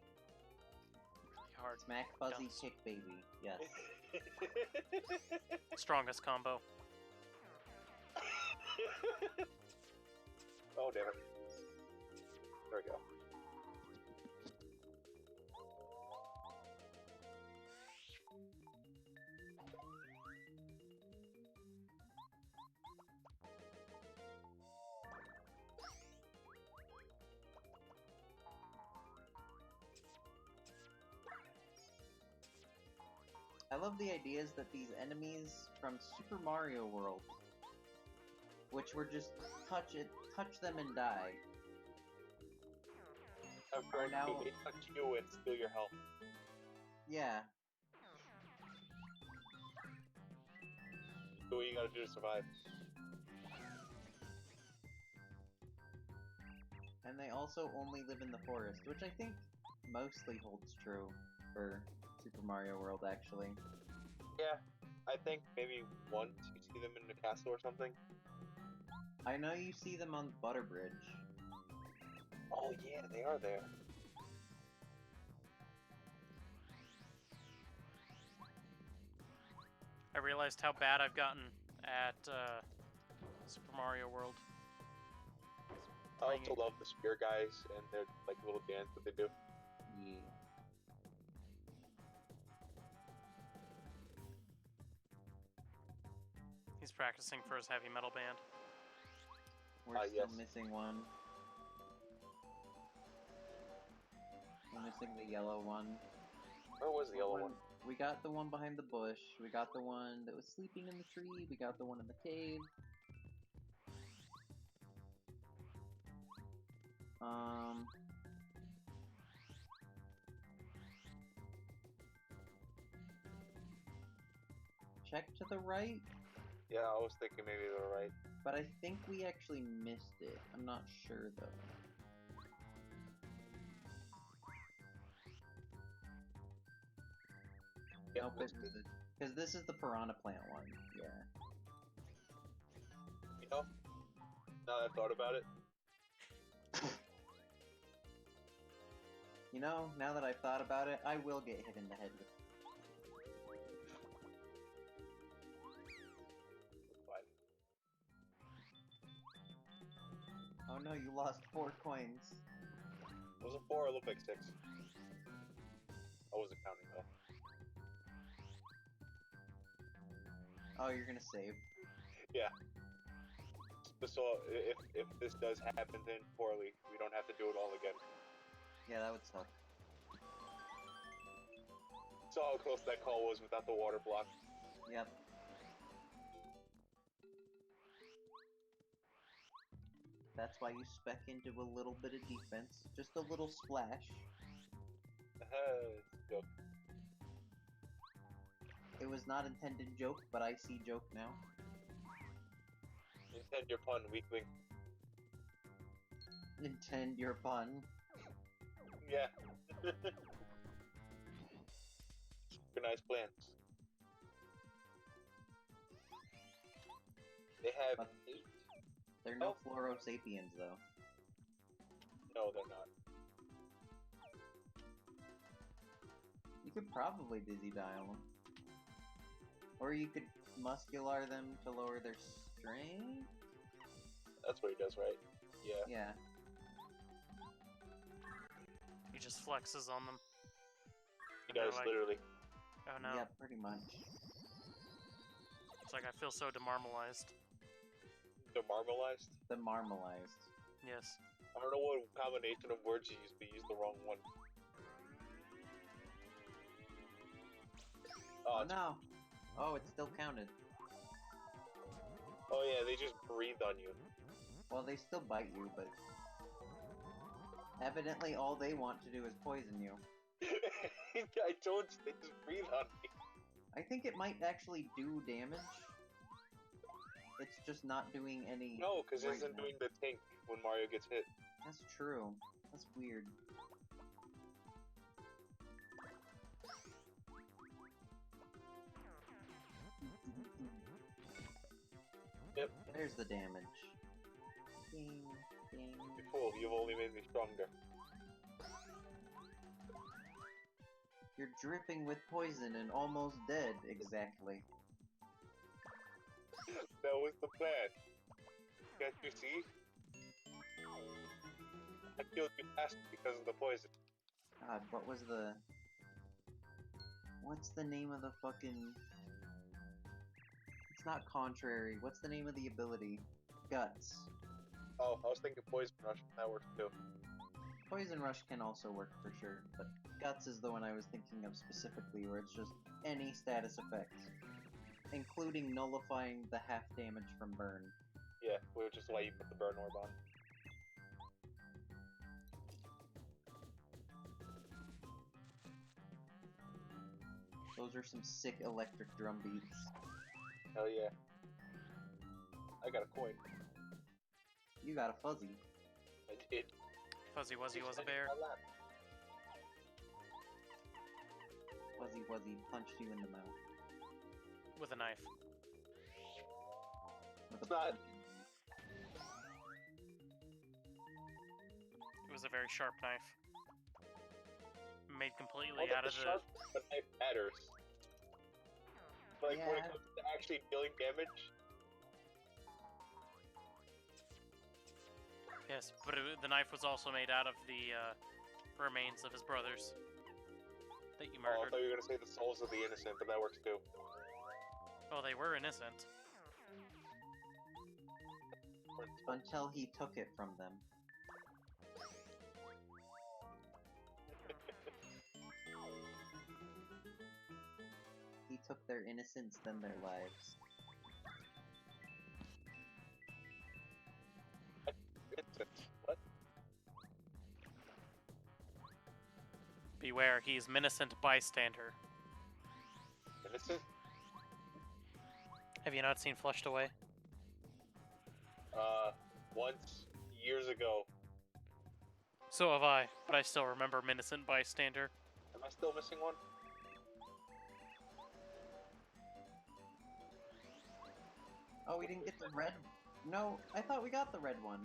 Hard. Smack fuzzy Guns. kick baby. Yes. Strongest combo. Oh, damn it. There we go. I love the ideas that these enemies from Super Mario World, which were just touch them and die. I'm going now- to touch you and steal your health. Yeah, Do what you gotta do to survive. and they also only live in the forest, which I think mostly holds true for Super Mario World, actually. Yeah, I think maybe once you see them in the castle or something. I know you see them on Butterbridge. Oh yeah, they are there. I realized how bad I've gotten at Super Mario World. I also love the spear guys and their like little dance that they do. Yeah. He's practicing for his heavy metal band. We're still yes. missing one. We're missing the yellow one. Where was the yellow one? We got the one behind the bush. We got the one that was sleeping in the tree. We got the one in the cave. Check to the right, Yeah, I was thinking maybe they were right. but I think we actually missed it. I'm not sure though. Yeah, Nope, because this is the piranha plant one. Yeah. you know, now that I thought about it, You know, now that I've thought about it, I will get hit in the head with. fine. Oh no, you lost 4 coins. Was it 4? It looked like 6. I wasn't counting though. Oh, you're gonna save. Yeah. So if this does happen then poorly, we don't have to do it all again. Yeah, that would suck. Saw how close that call was without the water block. Yep. That's why you spec into a little bit of defense. Just a little splash. Joke. It was not intended joke, but I see joke now. Intend your pun, weakling. Intend your pun. Yeah. Nice plans. They have But 8. they're no Floro Sapiens, though. No, they're not. You could probably dizzy dial them. Or you could muscular them to lower their strength? That's what he does, right? Yeah. Yeah. He just flexes on them. He They're does, like, literally. Oh no. Yeah, pretty much. It's like I feel so demarmalized. They're marmalized. The marmalized. Yes. I don't know what combination of words you used, but you used the wrong one. Oh it's- no! Oh, it still counted. Oh yeah, they just breathe on you. Well, they still bite you, but evidently all they want to do is poison you. I told you, they just breathe on me. I think it might actually do damage. It's just not doing any. No, because it right isn't now. doing the tink when Mario gets hit. That's true. That's weird. Yep. There's the damage. Ding, ding. You fool, you've only made me stronger. You're dripping with poison and almost dead, exactly. That was the plan. Can't you see? I killed you faster because of the poison. God, what was the... What's the name of the fucking... It's not contrary. What's the name of the ability? Guts. Oh, I was thinking poison rush. That works too. Poison Rush can also work for sure, but Guts is the one I was thinking of specifically, where it's just any status effect, including nullifying the half damage from burn. Yeah, which is why you put the burn orb on. Those are some sick electric drum beats. Hell yeah. I got a coin. You got a fuzzy. I did. Fuzzy Wuzzy was a Just bear. in my lap. Fuzzy Wuzzy punched you in the mouth. With a knife. With It's not- It was a very sharp knife. Made completely Although out the of the... sharp knife matters. Like, when it Yeah. comes to actually dealing damage, Yes, but the knife was also made out of the remains of his brothers that you oh, I murdered. thought you were gonna say the souls of the innocent, but that works too. Oh, they were innocent. Until he took it from them. He took their innocence, then their lives. Innocent. What? Beware, he's innocent bystander. Innocent? Have you not seen Flushed Away? Once, years ago. So have I, but I still remember innocent bystander. Am I still missing one? Oh, we didn't get the red... No, I thought we got the red one.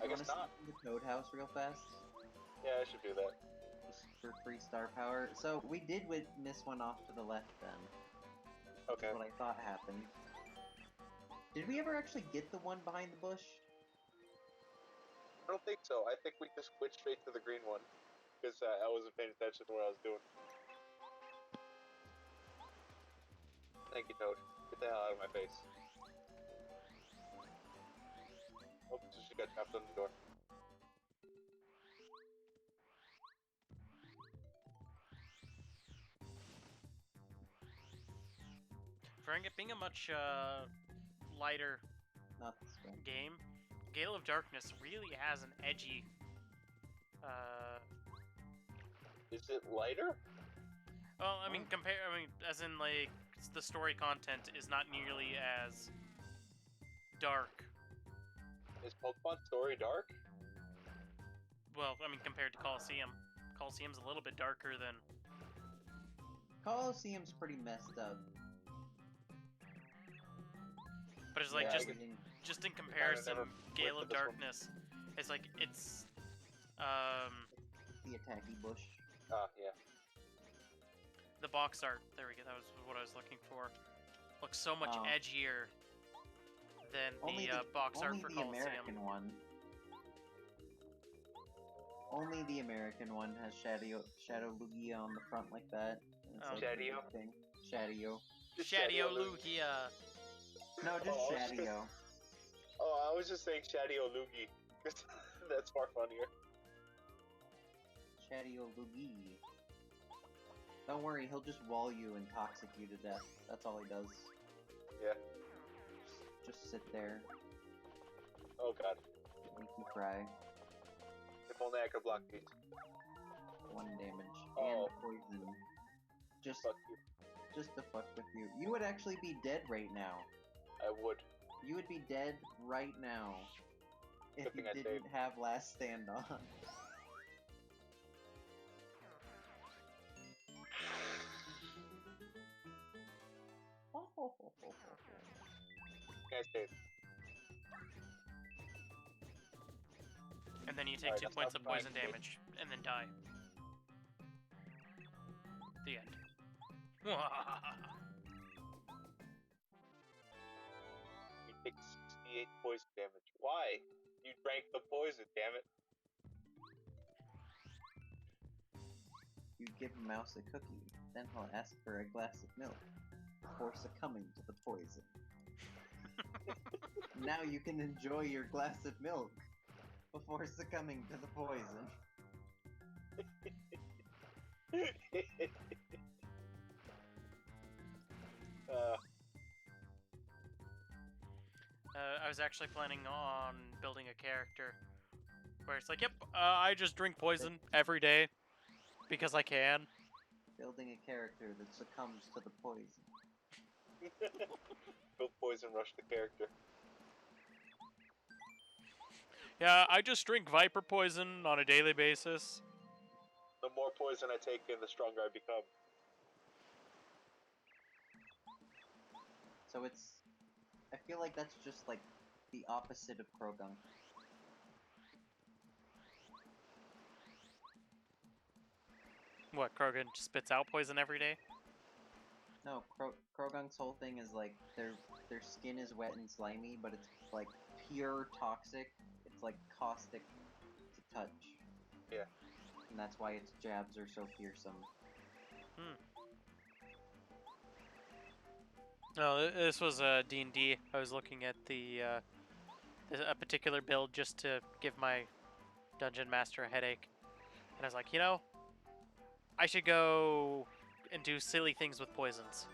I You guess wanna not. see the Toad House real fast? Yeah, I should do that. Just for free star power. So, we did miss one off to the left then. Okay. That's what I thought happened. Did we ever actually get the one behind the bush? I don't think so. I think we just went straight to the green one. Because I wasn't paying attention to what I was doing. Thank you, Toad. Get the hell out of my face. Oops, she got trapped on the door. For it being a much lighter Not this one. game, Gale of Darkness really has an edgy... Is it lighter? Well, I mean, as in, like, the story content is not nearly as dark. Is Pokemon Story dark? Well, I mean, compared to Coliseum. Coliseum's a little bit darker than... Coliseum's pretty messed up. But it's like, Yeah, I just guess- just in comparison, never Gale went of to this one. Darkness, it's like, it's... The attacky bush. Ah, yeah. The box art, there we go, that was what I was looking for. Looks so much Oh. edgier than Only the box art only for the Coliseum. American one. Only the American one has Shadow Lugia on the front like that. And it's Oh. like Shadio? thing. Shadio. Just Shadio Lugia. Lugia. No, just Oh, I was just Shadio. Oh, I was just saying Shaddy Olugi. That's far funnier. Shaddy Olugi. Don't worry, he'll just wall you and toxic you to death. That's all he does. Yeah. Just sit there, Oh god. make you cry. If only I could block these. 1 damage. Oh. And poison. Just Fuck you. just to fuck with you. You would actually be dead right now. I would. You would be dead right now if Good you thing I didn't saved. have last stand on. Guys, Dave. And then you take Alright, 2 that's points not of poison fine. damage, and then die. The end. You take 68 poison damage. Why? You drank the poison, damn it. You give a mouse a cookie, then he'll ask for a glass of milk before succumbing to the poison. Now you can enjoy your glass of milk before succumbing to the poison. uh, I was actually planning on building a character where it's like, yep, I just drink poison every day because I can. Building a character that succumbs to the poison. go poison rush the character. Yeah, I just drink viper poison on a daily basis. The more poison I take in, the stronger I become. So it's... I feel like that's just like the opposite of Krogung. What, Krogan spits out poison every day? No, Krogung's whole thing is like their skin is wet and slimy, but it's like pure toxic. It's like caustic to touch. Yeah. And that's why its jabs are so fearsome. No, this was D&D. I was looking at a particular build just to give my dungeon master a headache. And I was like, you know, I should go and do silly things with poisons.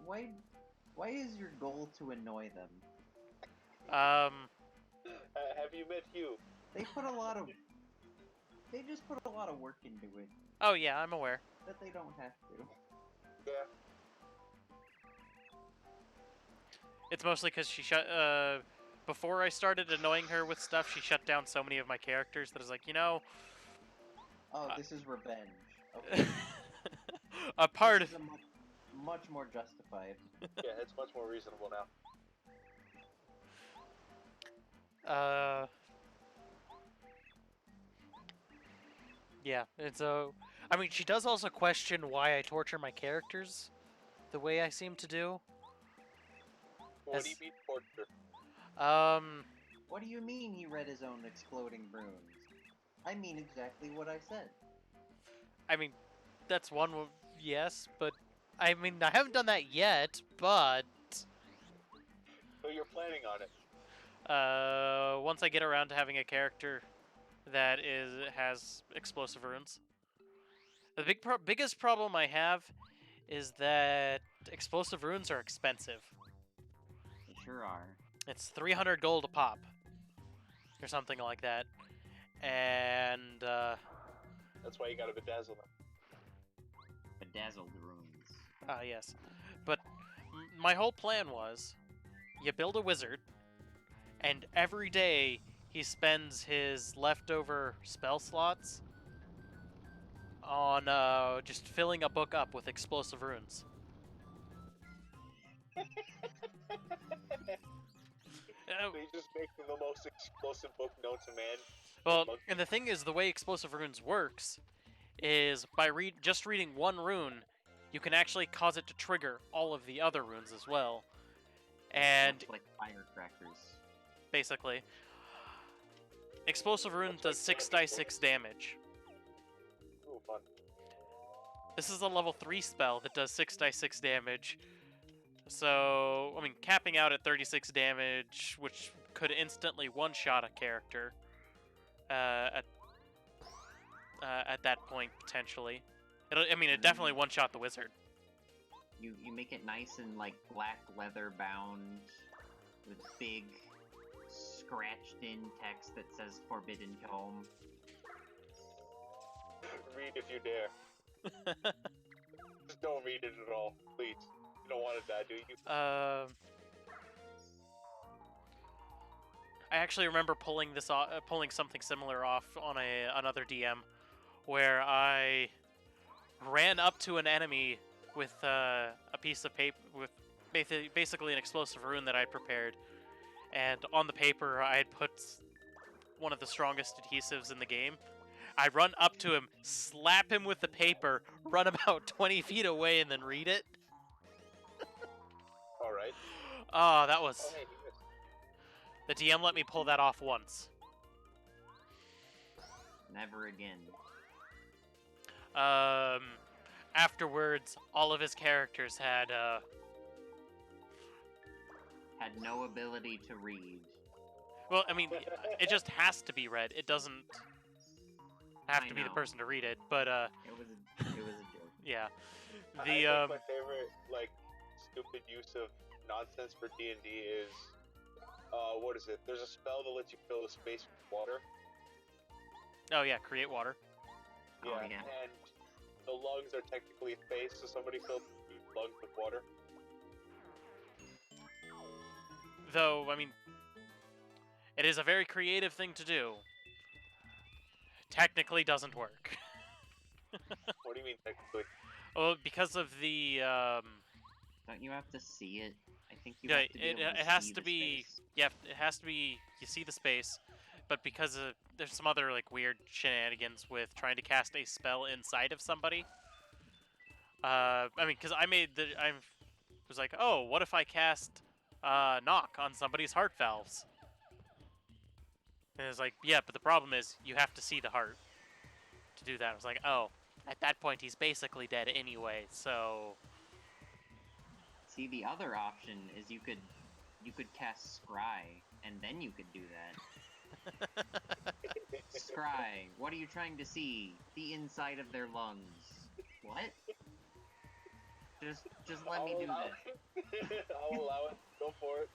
Why is your goal to annoy them? Have you met Hugh? They just put a lot of work into it Oh yeah, I'm aware. that they don't have to. Yeah. It's mostly because she before I started annoying her with stuff, she shut down so many of my characters that I was like, you know... Oh, this is revenge. Okay. a part This of... is much more justified. Yeah, it's much more reasonable now. Yeah, and so... I mean, she does also question why I torture my characters the way I seem to do. What do you mean torture? What do you mean he read his own exploding runes? I mean exactly what I said. I mean, that's one... Yes, but... I mean, I haven't done that yet, but... So you're planning on it. Once I get around to having a character that has explosive runes. The biggest problem I have is that explosive runes are expensive. They sure are. It's 300 gold a pop, or something like that, and That's why you gotta bedazzle them. Bedazzled runes. yes. But my whole plan was, you build a wizard, and every day he spends his leftover spell slots on just filling a book up with explosive runes. They just make the most explosive book known to man. Well, and the thing is, the way explosive runes works is by just reading one rune, you can actually cause it to trigger all of the other runes as well. And Much like firecrackers. basically, explosive rune does 6d6 damage. Ooh, fun. This is a level 3 spell that does 6d6 damage. So, I mean, capping out at 36 damage, which could instantly one-shot a character at that point, potentially. It definitely one-shot the wizard. You make it nice and like black leather bound with big scratched in text that says Forbidden Tome. Read if you dare. Just don't read it at all, please. You don't want to die, do you? I actually remember pulling something similar off on another DM, where I ran up to an enemy with a piece of paper with basically an explosive rune that I'd prepared, and on the paper I had put one of the strongest adhesives in the game. I run up to him, slap him with the paper, run about 20 feet away, and then read it. All right. Oh, that was... Oh, hey, you missed. The DM let me pull that off once. Never again. Afterwards, all of his characters had no ability to read. well, I mean, it just has to be read. It doesn't have to be the know. person to read it, but It was a joke. yeah. I think my favorite like stupid use of nonsense for D&D is what is it? There's a spell that lets you fill the space with water. Oh yeah, create water. Oh, Yeah, yeah. and the lungs are technically space, so somebody filled lungs with water. Though, I mean, it is a very creative thing to do. Technically doesn't work. What do you mean technically? Well, because of the Don't you have to see it? I think you yeah, have to be able to it has see to the be space. it has to be you see the space, but because of there's some other like weird shenanigans with trying to cast a spell inside of somebody. I mean, because I was like, oh, what if I cast knock on somebody's heart valves? And it's like, yeah, but the problem is you have to see the heart to do that. I was like, oh, at that point he's basically dead anyway, so See, the other option is you could cast Scry, and then you could do that. Scry, what are you trying to see? The inside of their lungs. What? Just let me do that. I'll allow it. Go for it.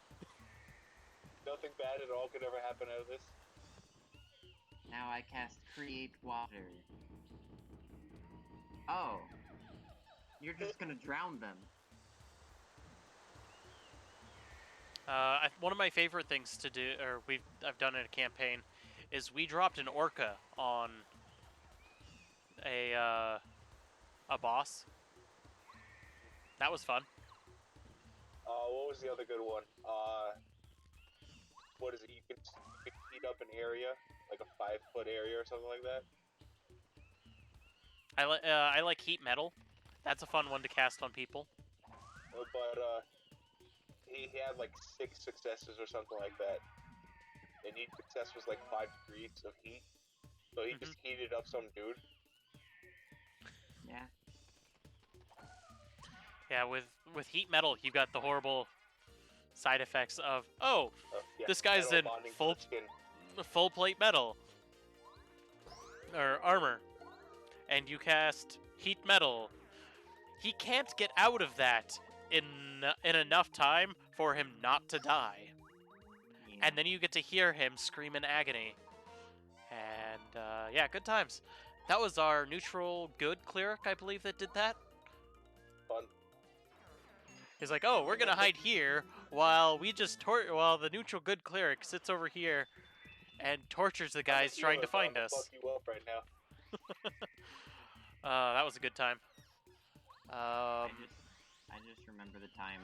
Nothing bad at all could ever happen out of this. Now I cast Create Water. Oh. You're just gonna drown them. one of my favorite things to do, or I've done in a campaign, is we dropped an orca on a boss. That was fun. What was the other good one? What is it? You can heat up an area, like a 5-foot area or something like that. I like heat metal. That's a fun one to cast on people. But he had like 6 successes or something like that, and each success was like 5 degrees of heat. So he just heated up some dude. Yeah. Yeah, with heat metal, you've got the horrible side effects of Yeah, this guy's metal in bonding to full the skin. full plate metal or armor, and you cast heat metal. He can't get out of that in enough time for him not to die. Yeah. And then you get to hear him scream in agony. And yeah, good times. That was our neutral good cleric, I believe, that did that. Fun. He's like, oh, we're gonna hide here while while the neutral good cleric sits over here and tortures the guys trying to find us. Fuck you up right now. That was a good time. I just remember the time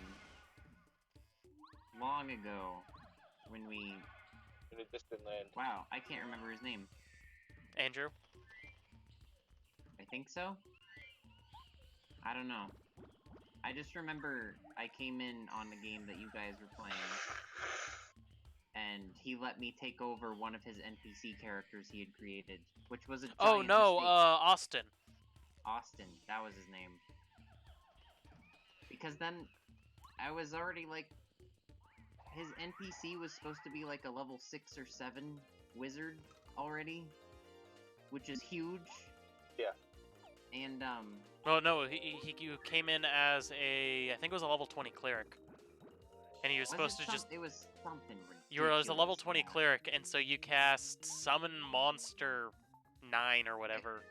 long ago when we... In a distant land. Wow, I can't remember his name. Andrew. I think so? I don't know. I just remember I came in on the game that you guys were playing, and he let me take over one of his NPC characters he had created, which was a giant Oh no, mistake. I was already like, his NPC was supposed to be like a level 6 or 7 wizard already, which is huge. Yeah. And Oh no, you came in as I think it was a level 20 cleric, and he was supposed to just. It was something ridiculous. You were as a level 20 yeah. cleric, and so you cast Summon Monster 9 or whatever.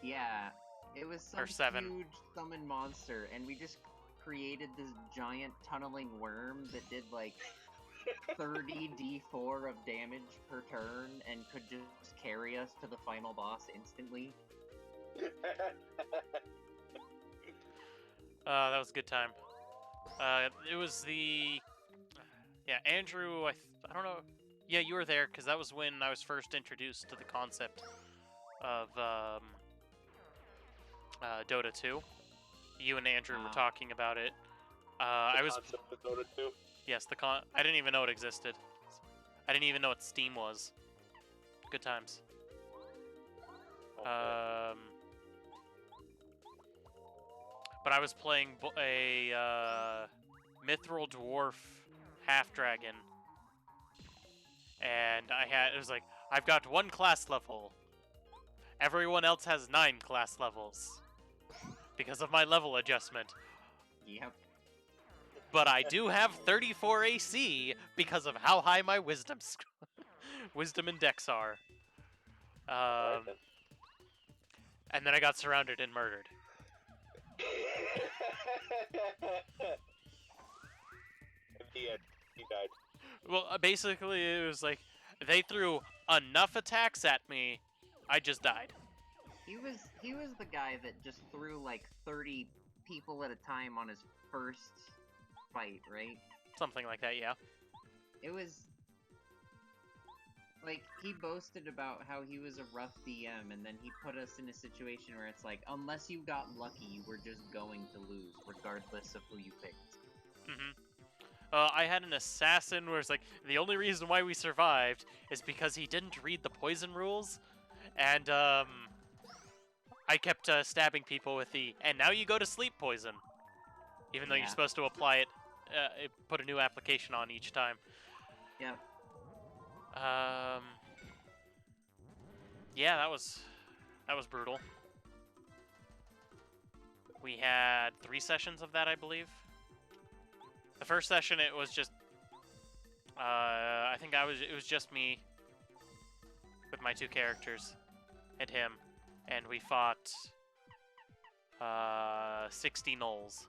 Yeah, it was some Or 7. huge summon monster, and we just created this giant tunneling worm that did like 30 d4 of damage per turn and could just carry us to the final boss instantly. That was a good time. It was the... Yeah, Andrew, I don't know... Yeah, you were there, because that was when I was first introduced to the concept of Dota 2. You and Andrew were talking about it. I was... Concept of Dota 2? Yes, I didn't even know it existed. I didn't even know what Steam was. Good times. Okay. But I was playing a Mithril Dwarf Half Dragon, and it was like, I've got 1 class level. Everyone else has 9 class levels because of my level adjustment. Yep. But I do have 34 AC because of how high my wisdom and dex are. Alright then. And then I got surrounded and murdered. In the end, he died. Well, basically, it was like, they threw enough attacks at me, I just died. He was the guy that just threw like 30 people at a time on his first fight, right? Something like that, yeah. It was like, he boasted about how he was a rough DM, and then he put us in a situation where it's like, unless you got lucky, you were just going to lose, regardless of who you picked. I had an assassin where it's like, the only reason why we survived is because he didn't read the poison rules, and I kept stabbing people with and now you go to sleep poison. Even though you're supposed to apply it, put a new application on each time. Yeah. Yeah, that was brutal. We had 3 sessions of that, I believe. The first session, it was just, I think it was just me with my 2 characters and him, and we fought 60 gnolls.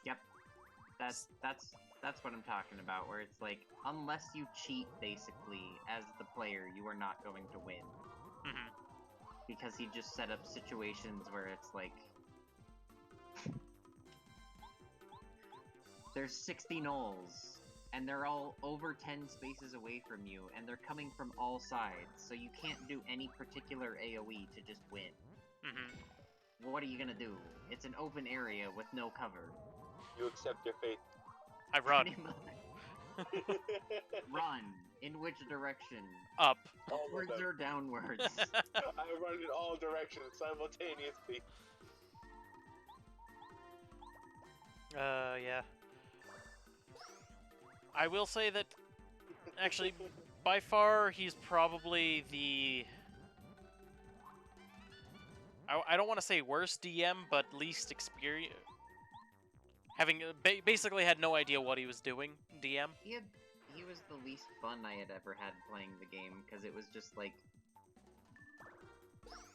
Yep. That's what I'm talking about, where it's like, unless you cheat, basically, as the player, you are not going to win. Because he just set up situations where it's like, there's 60 gnolls, and they're all over 10 spaces away from you, and they're coming from all sides, so you can't do any particular AoE to just win. What are you gonna do? It's an open area with no cover. You accept your fate. I run. Run. In which direction? Up. Upwards or downwards? I run in all directions simultaneously. Yeah. I will say that, actually, by far, he's probably the... I don't want to say worst DM, but least experience. Having basically had no idea what he was doing, DM. He was the least fun I had ever had playing the game, because it was just like...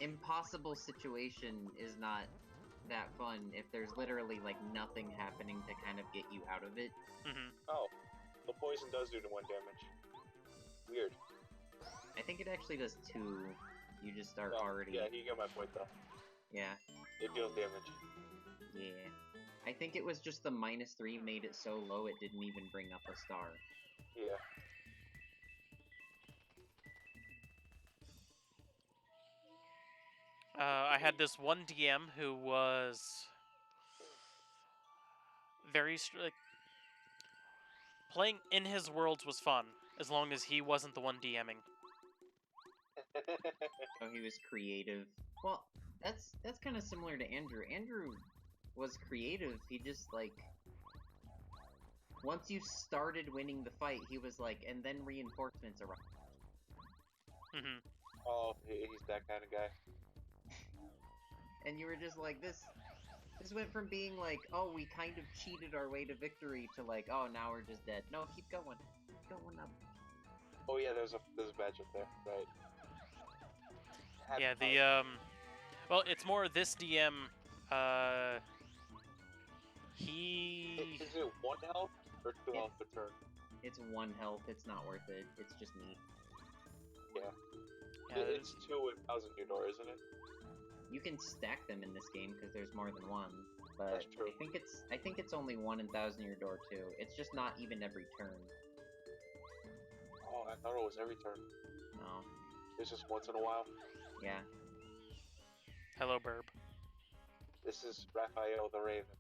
Impossible situation is not that fun if there's literally like nothing happening to kind of get you out of it. Oh, the poison does do 1 damage. Weird. I think it actually does 2. You just are already... Yeah, you get my point though. Yeah. It deals damage. Yeah. I think it was just the -3 made it so low it didn't even bring up a star. Yeah. I had this one DM who was very like, playing in his worlds was fun as long as he wasn't the one DMing. So he was creative. Well, that's kind of similar to Andrew. Andrew was creative. He just like once you started winning the fight, he was like, and then reinforcements arrived. Mm-hmm. Oh, he's that kind of guy. And you were just like, this went from being like, oh, we kind of cheated our way to victory to like, oh, now we're just dead. No, keep going. Keep going up. Oh yeah, there's a badge up there, right? Yeah, well, it's more this DM, he... Is it 1 health or 2 health per turn? It's 1 health. It's not worth it. It's just neat. Yeah. Yeah, It's 2 in Thousand Year Door, isn't it? You can stack them in this game because there's more than one. But That's true. I think it's only 1 in Thousand Year Door too. It's just not even every turn. Oh, I thought it was every turn. No. It's just once in a while. Yeah. Hello, Burb. This is Raphael the Raven.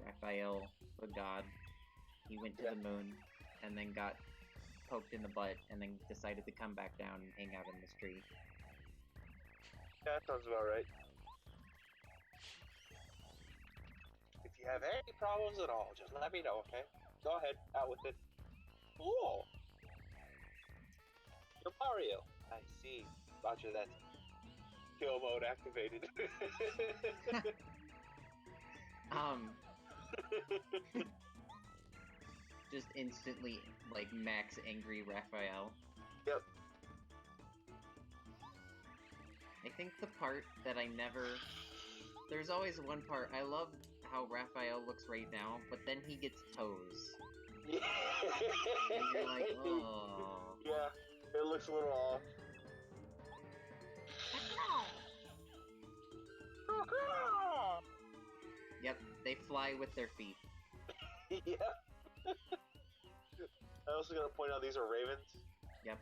Raphael, the god. He went to the moon and then got poked in the butt and then decided to come back down and hang out in this tree. Yeah, that sounds about right. If you have any problems at all, just let me know, okay? Go ahead, out with it. Cool. You're Mario. I see. Roger that. Kill mode activated. Just instantly, like, max angry Raphael. Yep. I think the part that I never... There's always one part, I love how Raphael looks right now, but then he gets toes. Yeah. And you're like, oh... Yeah, it looks a little off. Yep, they fly with their feet. Yeah. I also gotta point out these are ravens. Yep.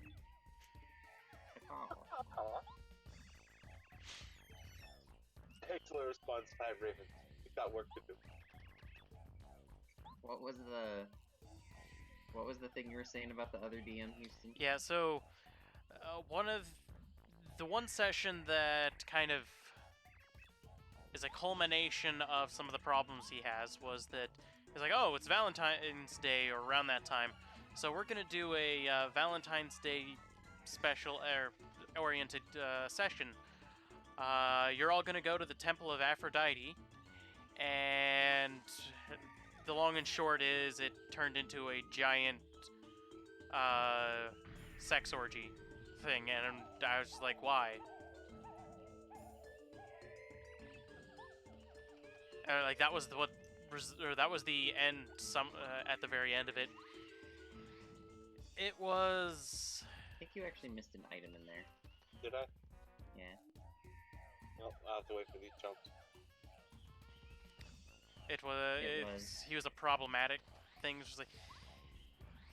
Excellent response, 5 ravens. We got work to do. What was the thing you were saying about the other DM, Houston? Yeah, so one session that kind of is a culmination of some of the problems he has was that he's like, oh, it's Valentine's Day or around that time, so we're gonna do a Valentine's Day special oriented session. You're all gonna go to the Temple of Aphrodite, and the long and short is it turned into a giant sex orgy thing, and I was just like, why? Like that was that was the end. At the very end of it, it was. I think you actually missed an item in there. Did I? Yeah. Nope, I'll have to wait for these jumps. It was. He was a problematic thing. Just like,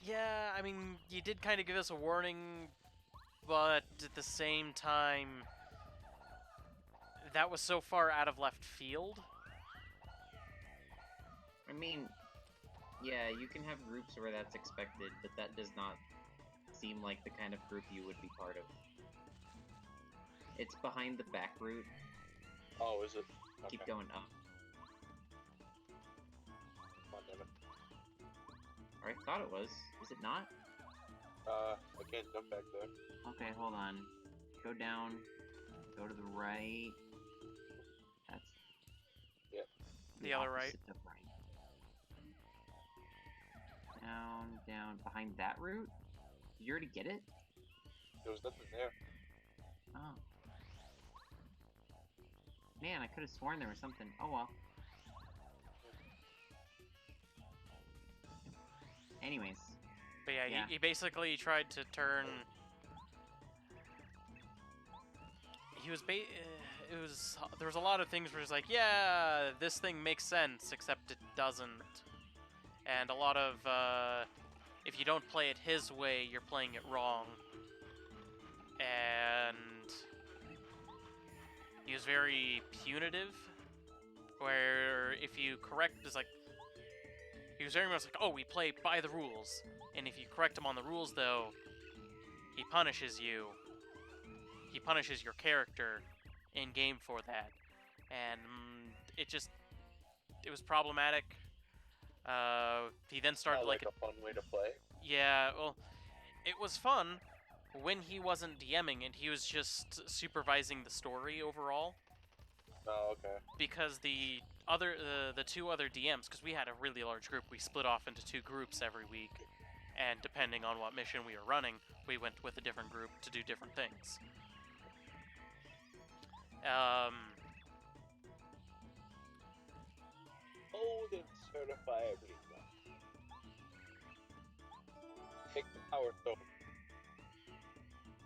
yeah, I mean, you did kind of give us a warning, but at the same time, that was so far out of left field. I mean, yeah, you can have groups where that's expected, but that does not seem like the kind of group you would be part of. It's behind the back route. Oh, is it? Okay. Keep going up. Come on, damn it. Or I thought it was. Is it not? I can't jump back there. Okay, hold on. Go down. Go to the right. That's... Yep. The other right. opposite of right. Down, behind that route? Did you already get it? There was nothing there. Oh. Man, I could have sworn there was something. Oh well. Anyways. But yeah, Yeah. He basically tried to turn. He was there was a lot of things where it's like, yeah, this thing makes sense, except it doesn't. And a lot of, if you don't play it his way, you're playing it wrong. And he was very punitive, where if you correct, it's like, he was very much like, oh, we play by the rules. And if you correct him on the rules, though, he punishes you. He punishes your character in-game for that. And it was problematic. He then started Not like a fun way to play. yeah, well, it was fun when he wasn't DMing and he was just supervising the story overall. Oh, okay. Because the two other DMs, because we had a really large group, we split off into 2 groups every week, and depending on what mission we were running, we went with a different group to do different things. Hold and certify everything. Take the power stone.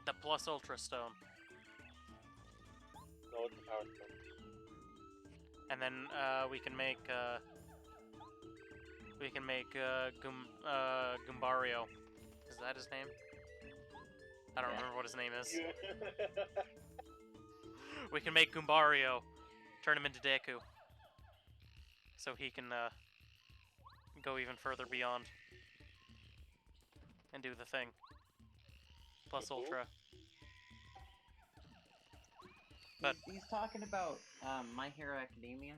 The Plus Ultra Stone. No, it's the power stone. And then we can make Gumbario. Is that his name? I don't remember what his name is. We can make Gumbario, turn him into Deku, so he can go even further beyond and do the thing. Plus Ultra. But He's talking about My Hero Academia,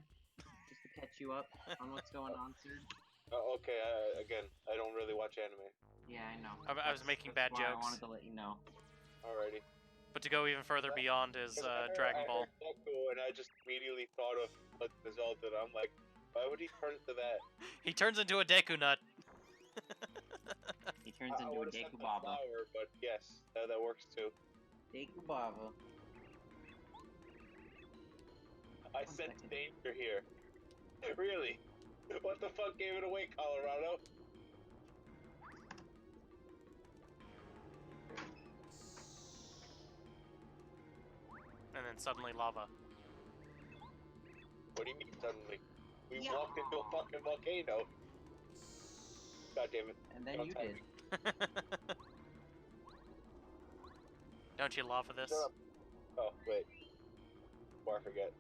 just to catch you up on what's going on, sir. Okay, again, I don't really watch anime. Yeah, I know. I was making bad That's why jokes. I wanted to let you know. Alrighty. But to go even further beyond is Dragon Ball. I heard Deku, and I just immediately thought of what the result did. I'm like, why would he turn into that? He turns into a Deku Nut. He turns into a would've said Deku the Baba. flower, but yes, that works too. Deku Baba. I sense danger here. Really? What the fuck gave it away, Colorado? And then suddenly lava. What do you mean suddenly? We walked into a fucking volcano. God damn it. And then Don't you tell did. me. Don't you love this? Shut up. Oh, wait. Before I forget.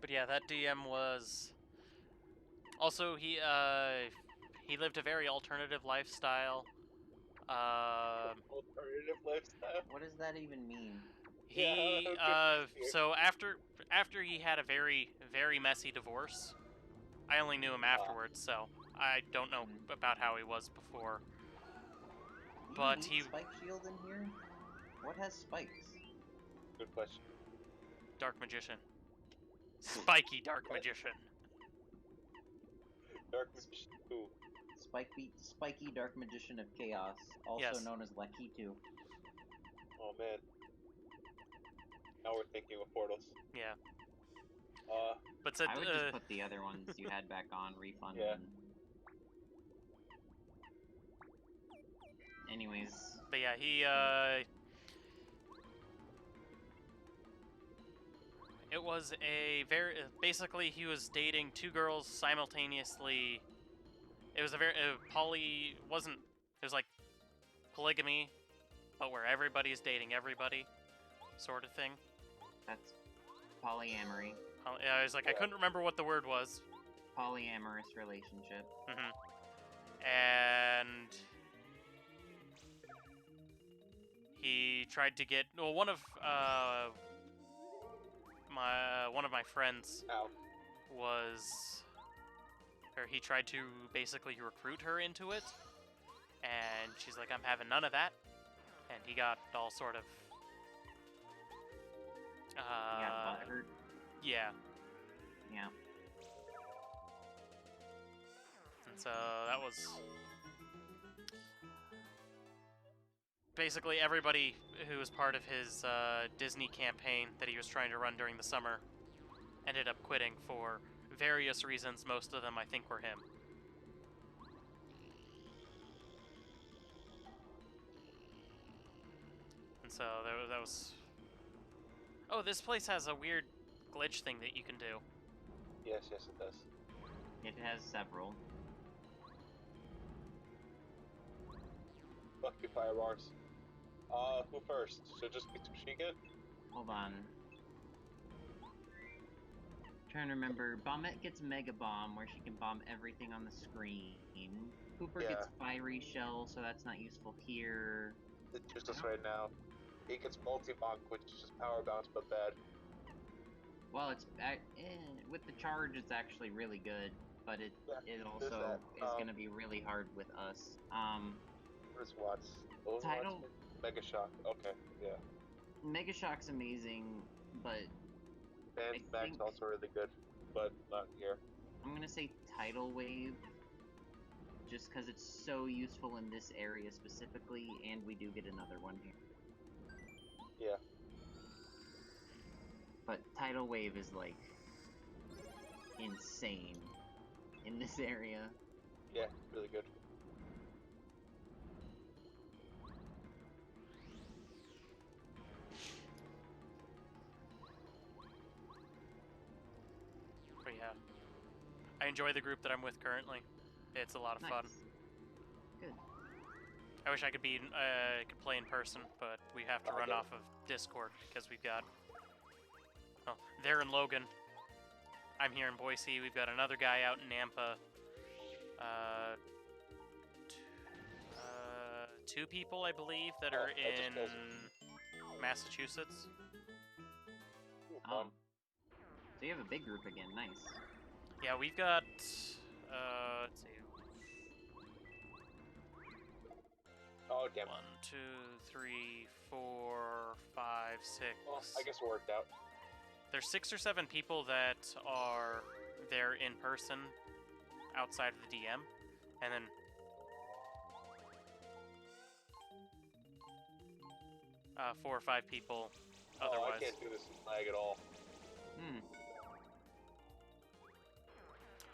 But yeah, that DM was... Also, he lived a very alternative lifestyle. Alternative lifestyle? What does that even mean? He, Yeah, so after he had a very, very messy divorce, I only knew him afterwards, so I don't know about how he was before. But he... Spike shield in here? What has spikes? Good question. Dark Magician. Spiky Dark Magician. Dark Magician 2. Spiky Dark Magician of Chaos, also Yes. known as Lakitu. Oh man. Now we're thinking of portals. Yeah. But said, I would just put the other ones you had back on, refund Yeah. them. Anyways. but yeah, he, it was a very... Basically, he was dating 2 girls simultaneously. It was a very... wasn't... It was like polygamy, but where everybody's dating everybody, sort of thing. That's polyamory. I was like, I couldn't remember what the word was. Polyamorous relationship. And... He tried to get... Well, one of my friends was... Or he tried to basically recruit her into it. And she's like, I'm having none of that. And he got all sort of... He got butthurt. Yeah. Yeah. And so that was... Basically everybody who was part of his Disney campaign that he was trying to run during the summer ended up quitting for various reasons. Most of them, I think, were him. And so that was... Oh, this place has a weird glitch thing that you can do. Yes, it does. It has several. Fuck you, fire bars. Who first? Should just be Tsushika? Hold on. Trying to remember. Bombette gets Mega Bomb, where she can bomb everything on the screen. Cooper gets Fiery Shell, so that's not useful here. It's useless right now. He gets multi-bonk, which is just power bounce, but bad. Well, it's with the charge, it's actually really good, but it Yeah, also that. is gonna be really hard with us. Where's Watts? What was Title Watts? Mega Shock. Okay, yeah. Mega Shock's amazing, but And I Max think also really good, but not here. I'm gonna say Tidal Wave, just because it's so useful in this area specifically, and we do get another one here. Yeah. But Tidal Wave is like insane in this area. Yeah, really good. But yeah, I enjoy the group that I'm with currently. It's a lot of fun. Good. I wish I could could play in person, but we have to run off of Discord because we've got. Oh, they're in Logan. I'm here in Boise. We've got another guy out in Nampa. Two people, I believe, that are in Massachusetts. Oh. So you have a big group again. Nice. Yeah, we've got. Let's see. Oh, damn. 1, 2, 3, 4, 5, 6. Well, I guess it worked out. There's 6 or 7 people that are there in person outside of the DM, and then 4 or 5 people otherwise. Oh, I can't do this in lag at all.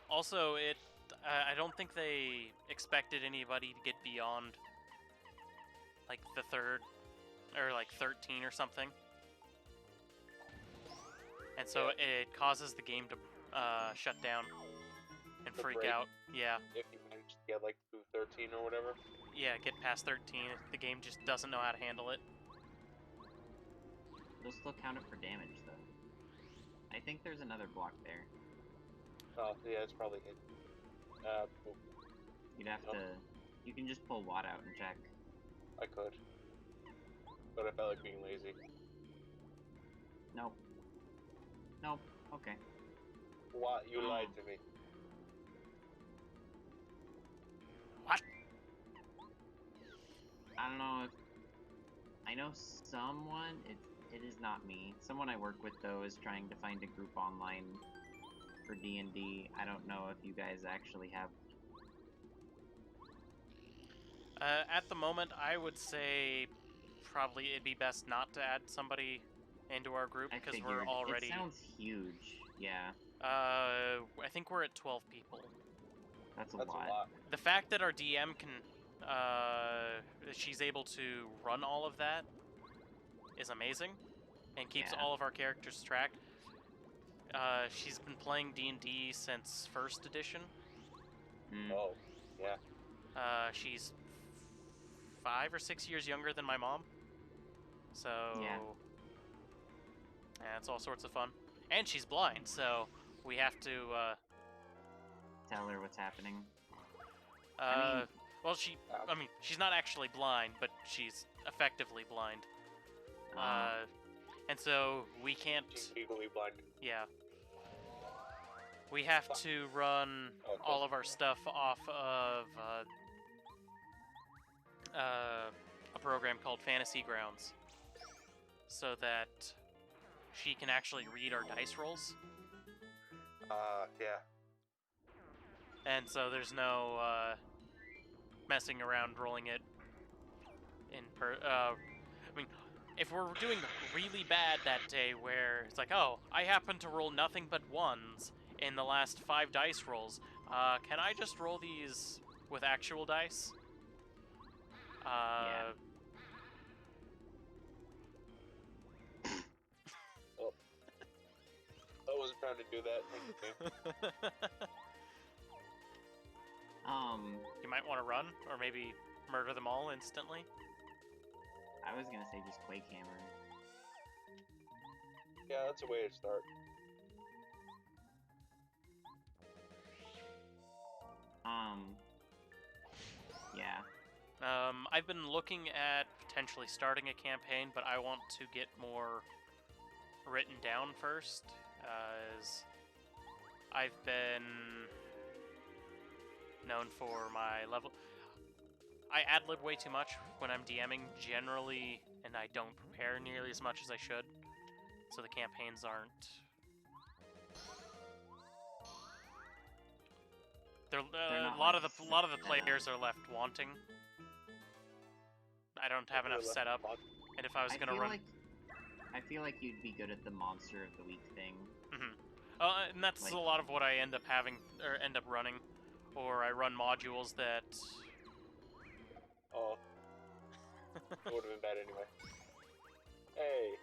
Also, I don't think they expected anybody to get beyond like the 3rd or like 13 or something. And so it causes the game to shut down and freak out. Yeah. If you manage to get like through 13 or whatever. Yeah, get past 13. The game just doesn't know how to handle it. They'll still count it for damage, though. I think there's another block there. Oh, yeah, it's probably it. You'd have to... You can just pull Watt out and check. I could. But I felt like being lazy. Nope. Nope. Okay. What? You lied to me. What? I don't know if... I know someone... It is not me. Someone I work with, though, is trying to find a group online for D&D. I don't know if you guys actually have... At the moment, I would say probably it'd be best not to add somebody into our group because we're already... It sounds huge, yeah. I think we're at 12 people. That's a lot. The fact that our DM can... she's able to run all of that is amazing and keeps all of our characters tracked. She's been playing D&D since 1st edition. Oh, yeah. She's 5 or 6 years younger than my mom. So... Yeah, it's all sorts of fun. And she's blind, so we have to, tell her what's happening. well, she's not actually blind, but she's effectively blind. And so we can't... She's legally blind. Yeah. We have to run all of our stuff off of a program called Fantasy Grounds, so that she can actually read our dice rolls. Yeah. And so there's no messing around rolling it in I mean, if we're doing really bad that day where it's like, oh, I happen to roll nothing but 1s in the last 5 dice rolls, can I just roll these with actual dice? Yeah. Oh. I wasn't trying to do that. Thank you. You might want to run, or maybe murder them all instantly. I was gonna say just Quake Hammer. Yeah, that's a way to start. Yeah. I've been looking at potentially starting a campaign, but I want to get more written down first, as I've been known for my level. I ad-lib way too much when I'm DMing generally, and I don't prepare nearly as much as I should, so the campaigns aren't. They're, not a lot like of the players are left wanting. I don't have enough setup, and if I was gonna run, I feel like you'd be good at the monster of the week thing. and that's a lot of what I end up having or end up running, or I run modules that. Oh. It would have been bad anyway. Hey.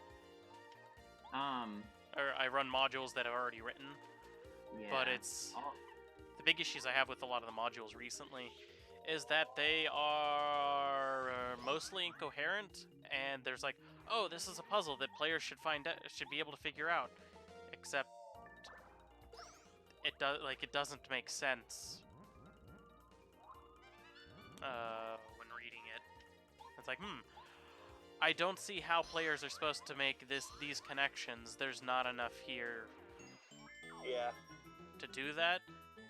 Or I run modules that are already written. Yeah. But it's the big issues I have with a lot of the modules recently is that they are mostly incoherent, and there's like, oh, this is a puzzle that players should be able to figure out, except it doesn't make sense when reading it. It's like, I don't see how players are supposed to make these connections. There's not enough here Yeah. to do that,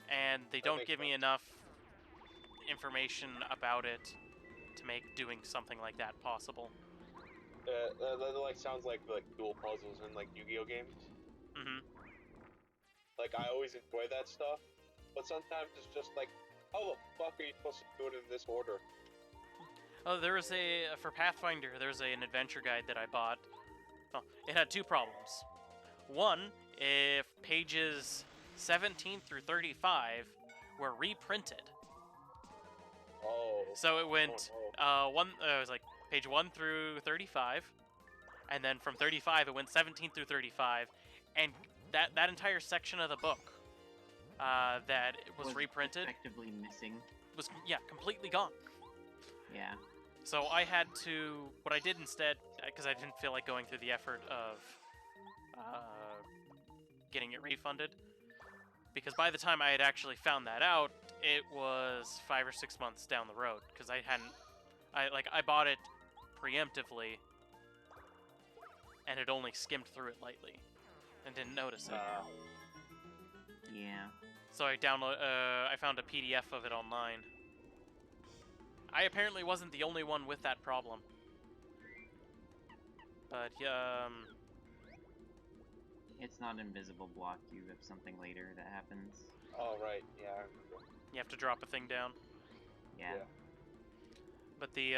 and they don't give me enough information about it to make doing something like that possible. That like sounds like dual puzzles in like Yu-Gi-Oh games. Like I always enjoy that stuff, but sometimes it's just like, how the fuck are you supposed to do it in this order? Oh, there was for Pathfinder, there's an adventure guide that I bought. Well, it had two problems. One, if pages 17 through 35 were reprinted. Oh. So it went Oh, no. it was like page 1 through 35, and then from 35 it went 17 through 35, and that entire section of the book that was reprinted effectively missing. was completely gone. Yeah. So I had to, what I did instead, because I didn't feel like going through the effort of getting it refunded, because by the time I had actually found that out, it was 5 or 6 months down the road, because I bought it preemptively, and had only skimmed through it lightly, and didn't notice it. Yeah. So I found a PDF of it online. I apparently wasn't the only one with that problem. But, It's not invisible block. You have something later that happens. Oh, right. Yeah, I remember. you have to drop a thing down. Yeah. But the,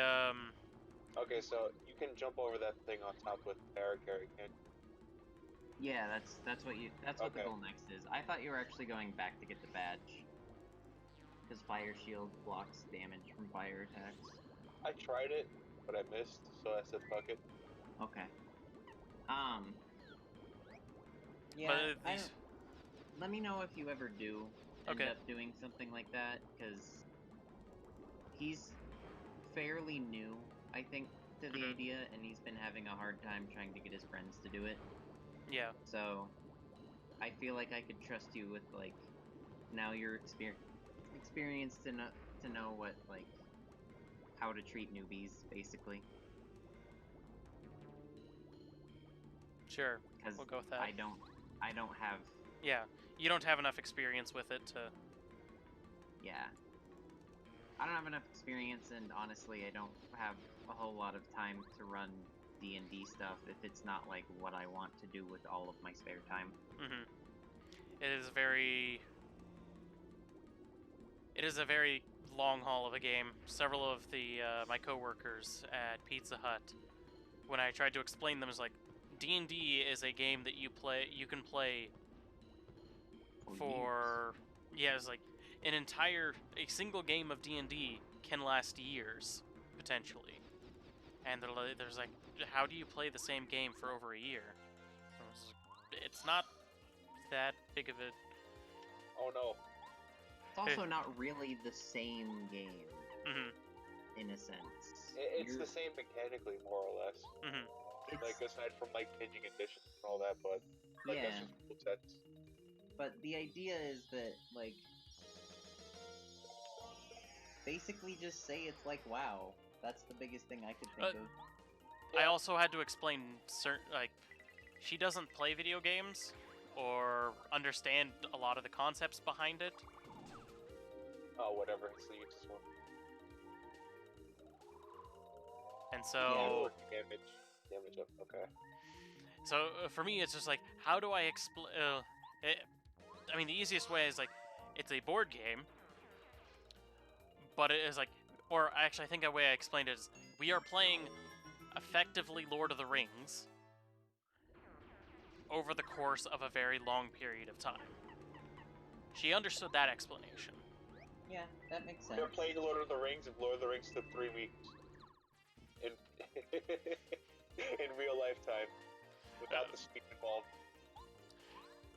Okay, so you can jump over that thing on top with Barricade, can't you? Yeah, that's what the goal next is. I thought you were actually going back to get the badge. Because Fire Shield blocks damage from fire attacks. I tried it, but I missed, so I said fuck it. Okay. Yeah, let me know if you ever do end up doing something like that, because he's fairly new, I think, to the idea, and he's been having a hard time trying to get his friends to do it. Yeah. So, I feel like I could trust you with, like, now you're experienced to know what, like, how to treat newbies, basically. Sure. Because We'll go with that. I don't have... Yeah. You don't have enough experience with it to... Yeah. I don't have enough experience, and honestly, I don't have a whole lot of time to run D&D stuff if it's not, like, what I want to do with all of my spare time. It is a very long haul of a game. Several of my coworkers at Pizza Hut, when I tried to explain them, was like, D&D is a game that you can play for it's like a single game of D&D can last years potentially, and there's like, how do you play the same game for over a year? It's not that big of a... Oh no. It's also not really the same game, in a sense. It's the same mechanically, more or less. Like, aside from, like, changing conditions and all that, but, like, that's just cool sets. But the idea is that, like, basically just say it's like WoW. That's the biggest thing I could think of. I also had to explain she doesn't play video games, or understand a lot of the concepts behind it. Oh, whatever. It's the useless one. And Yeah. so, Damage up. Okay. so for me, it's just like, how do I explain? I mean, the easiest way is like, it's a board game, but it is like, or actually, I think the way I explained it is, we are playing effectively Lord of the Rings over the course of a very long period of time. She understood that explanation. Yeah, that makes sense. They're playing Lord of the Rings, and Lord of the Rings took 3 weeks. In in real lifetime, without the speed involved.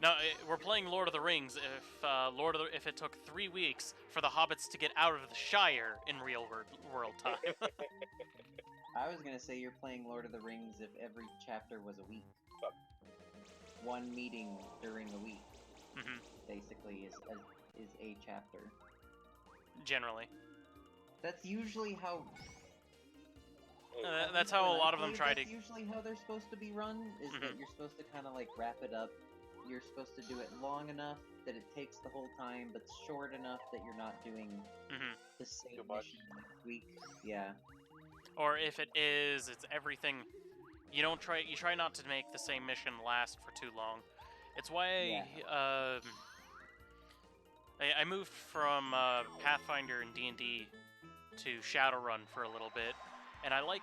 No, we're playing Lord of the Rings. If it took 3 weeks for the hobbits to get out of the Shire in real world time. I was gonna say you're playing Lord of the Rings if every chapter was a week. Fuck. One meeting during a week, Mhm. basically, is a chapter. Generally, That's usually how. that's how a lot of them try to. That's usually how they're supposed to be run. Is that you're supposed to kind of like wrap it up. You're supposed to do it long enough that it takes the whole time, but short enough that you're not doing Mhm. the same Too much. mission each week. Yeah. Or if it is, it's everything. You don't try. You try not to make the same mission last for too long. It's why I moved from Pathfinder and D&D to Shadowrun for a little bit, and I like.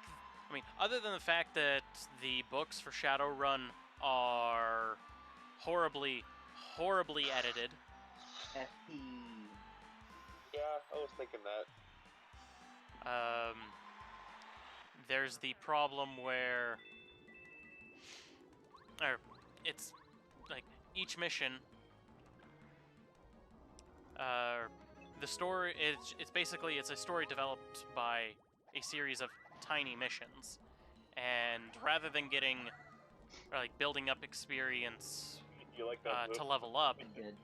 I mean, other than the fact that the books for Shadowrun are horribly edited. FP. Yeah, I was thinking that. There's the problem where, or it's like each mission. The story it's basically it's a story developed by a series of tiny missions, and rather than getting or like building up experience You like that to move? level up, I did.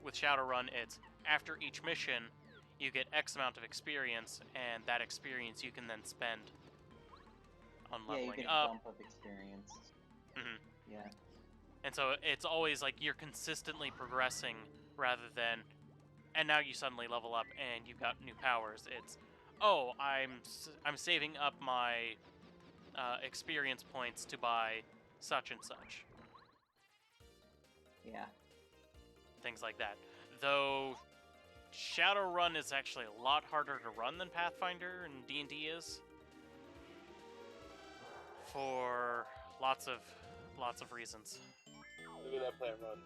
with Shadowrun, it's after each mission you get X amount of experience, and that experience you can then spend on Yeah, leveling you get a up. bump of experience. Mhm. Yeah. And so it's always like you're consistently progressing rather than, and now you suddenly level up and you've got new powers. It's, oh, I'm saving up my experience points to buy such and such. Yeah. Things like that. Though Shadowrun is actually a lot harder to run than Pathfinder and D&D is, for lots of reasons. Look at that plant run.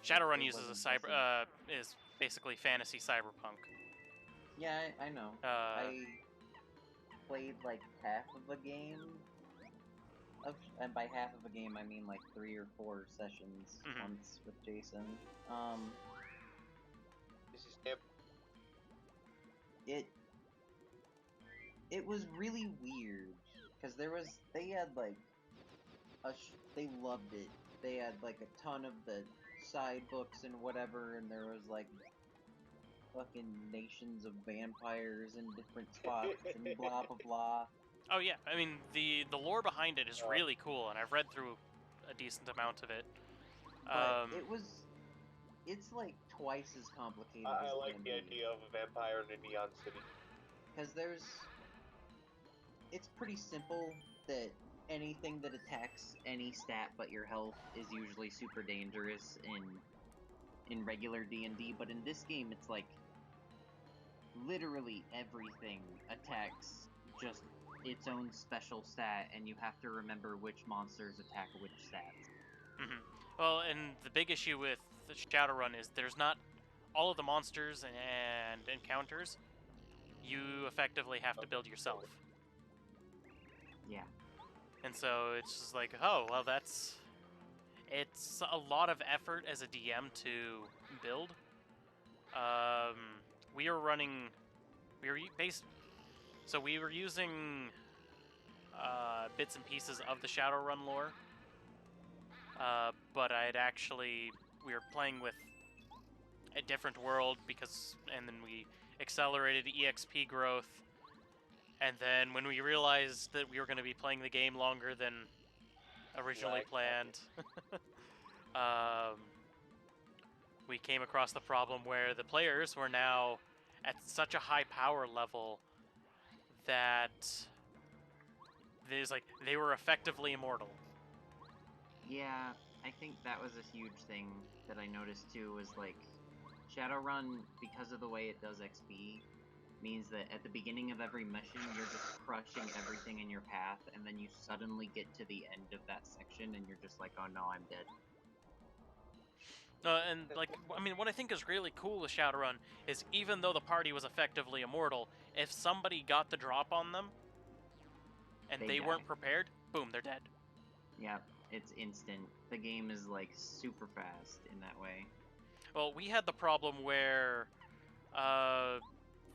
Shadowrun It uses was a cyber is basically fantasy cyberpunk. Yeah, I know. I played like half of a game and by half of a game I mean like 3 or 4 sessions once with Jason. This is hip. It was really weird because they had like they loved it. They had like a ton of the side books and whatever, and there was like fucking nations of vampires in different spots and blah blah blah. Oh yeah, I mean the lore behind it is really cool, and I've read through a decent amount of it. But it's like twice as complicated I as like the D&D. idea of a vampire in a neon city. Because it's pretty simple that anything that attacks any stat but your health is usually super dangerous in regular D&D, but in this game it's like literally everything attacks just its own special stat, and you have to remember which monsters attack which stats. Well, and the big issue with the Shadowrun is there's not all of the monsters and encounters. You effectively have to build yourself. Yeah. And so it's just like, oh, well, it's a lot of effort as a DM to build. We were using bits and pieces of the Shadowrun lore, but we were playing with a different world and then we accelerated EXP growth. And then when we realized that we were going to be playing the game longer than originally Right. planned. We came across the problem where the players were now at such a high power level that they were effectively immortal. Yeah, I think that was a huge thing that I noticed too, was like Shadowrun, because of the way it does XP, means that at the beginning of every mission you're just crushing everything in your path, and then you suddenly get to the end of that section and you're just like, oh no, I'm dead. And what I think is really cool with Shadowrun is even though the party was effectively immortal, if somebody got the drop on them and they die. weren't prepared, boom, they're dead. Yeah, it's instant. The game is like super fast in that way. Well, we had the problem where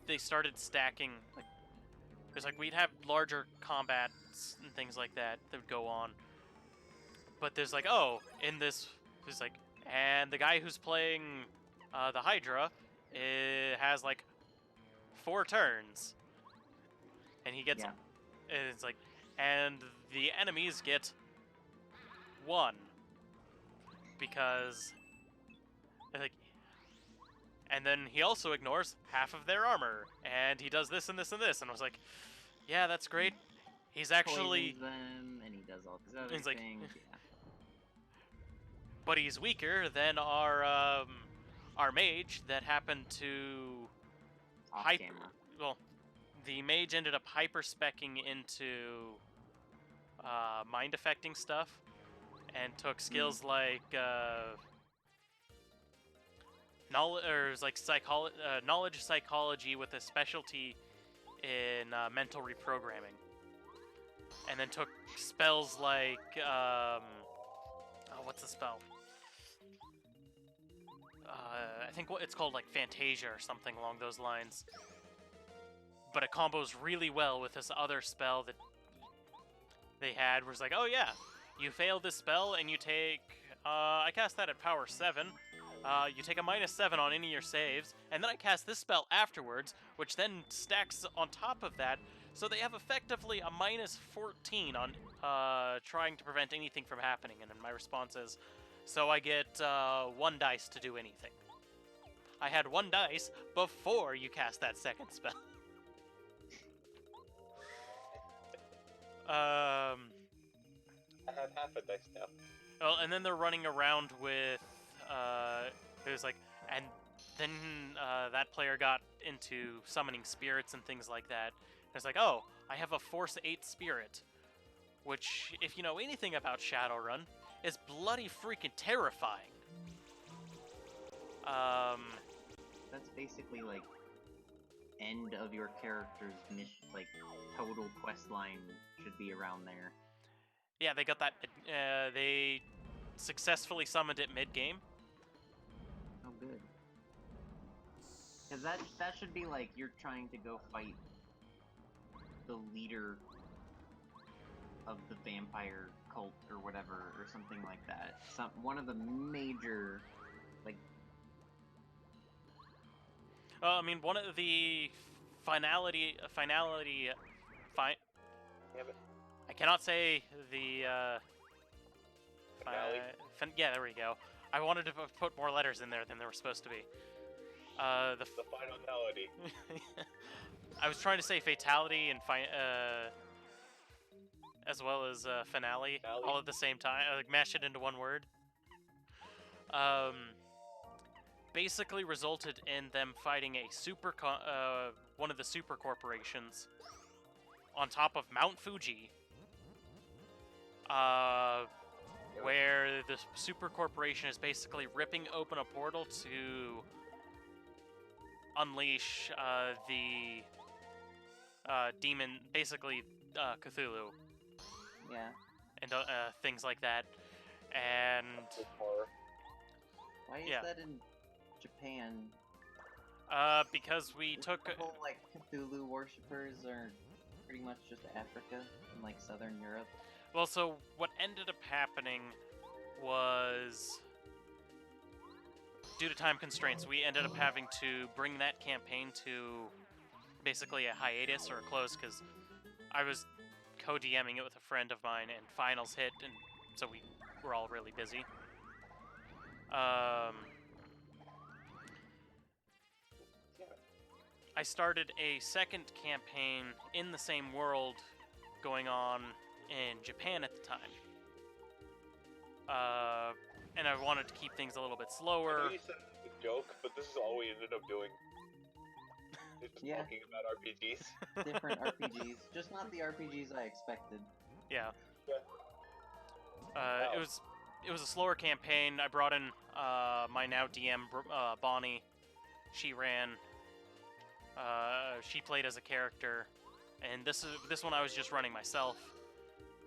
they started stacking, because we'd have larger combats and things like that would go on. But there's and the guy who's playing the Hydra has 4 turns, and he gets, Yeah. and it's and the enemies get 1 because and then he also ignores half of their armor, and he does this and this and this, and I was like, yeah, that's great. He's actually Poisons them, and he does all these other He's like- things. Yeah. but he's weaker than our mage that happened to Off hyper. camera. Well, the mage ended up hyper specking into mind affecting stuff, and took skills like knowledge psychology with a specialty in mental reprogramming, and then took spells like what's the spell? I think it's called Fantasia or something along those lines. But it combos really well with this other spell that they had, where it's like, oh yeah, you fail this spell and you take, I cast that at power 7, you take a -7 on any of your saves, and then I cast this spell afterwards, which then stacks on top of that, so they have effectively a -14 on trying to prevent anything from happening, and then my response is, so I get 1 dice to do anything. I had 1 dice before you cast that second spell. I have half a dice now. Well, and then they're running around with, it was and then that player got into summoning spirits and things like that. It's like, oh, I have a Force 8 spirit, which, if you know anything about Shadowrun, is bloody freaking terrifying. That's basically end of your character's mission, total quest line should be around there. Yeah, they got that. They successfully summoned it mid-game. Oh, good. Because that should be you're trying to go fight the leader of the vampire cult or whatever, or something like that. One of the major, One of the finality. Damn it. I cannot say the. Finale? Yeah, there we go. I wanted to put more letters in there than there were supposed to be. The finality. I was trying to say fatality and as well as finale, all at the same time. Mash it into one word. Basically resulted in them fighting a one of the super corporations on top of Mount Fuji. Where the super corporation is basically ripping open a portal to unleash the demon, basically Cthulhu. Yeah. And things like that. And Why is Yeah. that in Japan? because we took The whole Cthulhu worshippers are pretty much just Africa and Southern Europe. well, so what ended up happening was, due to time constraints, we ended up having to bring that campaign to basically a hiatus or a close, because I was co-DMing it with a friend of mine, and finals hit, and so we were all really busy. I started a second campaign in the same world going on in Japan at the time. And I wanted to keep things a little bit I slower. know you said it was a joke, but this is all we ended up doing. Just Yeah. talking about RPGs. Different RPGs, just not the RPGs I expected. Yeah. Yeah. It Wow. was a slower campaign. I brought in my now DM Bonnie. She ran. She played as a character, and this one I was just running myself.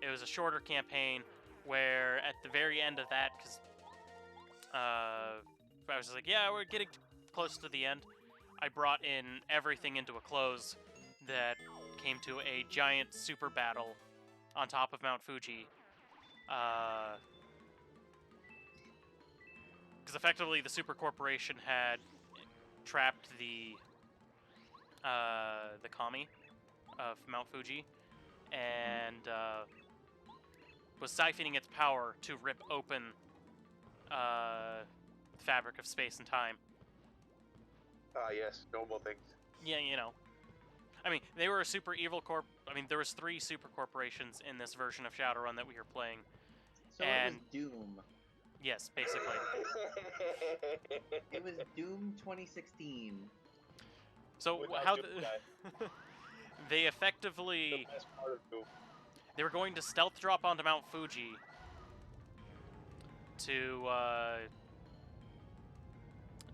It was a shorter campaign where at the very end of that, because I was just like, yeah, we're getting close to the end. I brought in everything into a close that came to a giant super battle on top of Mount Fuji. Because effectively the super corporation had trapped the kami of Mount Fuji and was siphoning its power to rip open the fabric of space and time. Ah, yes, normal things. Yeah, you know. I mean, they were a super evil corp. I mean, there was 3 super corporations in this version of Shadowrun that we were playing. So And- it was Doom. Yes, basically. It was Doom 2016. So Without how Doom they the effectively best part of Doom. they were going to stealth drop onto Mount Fuji to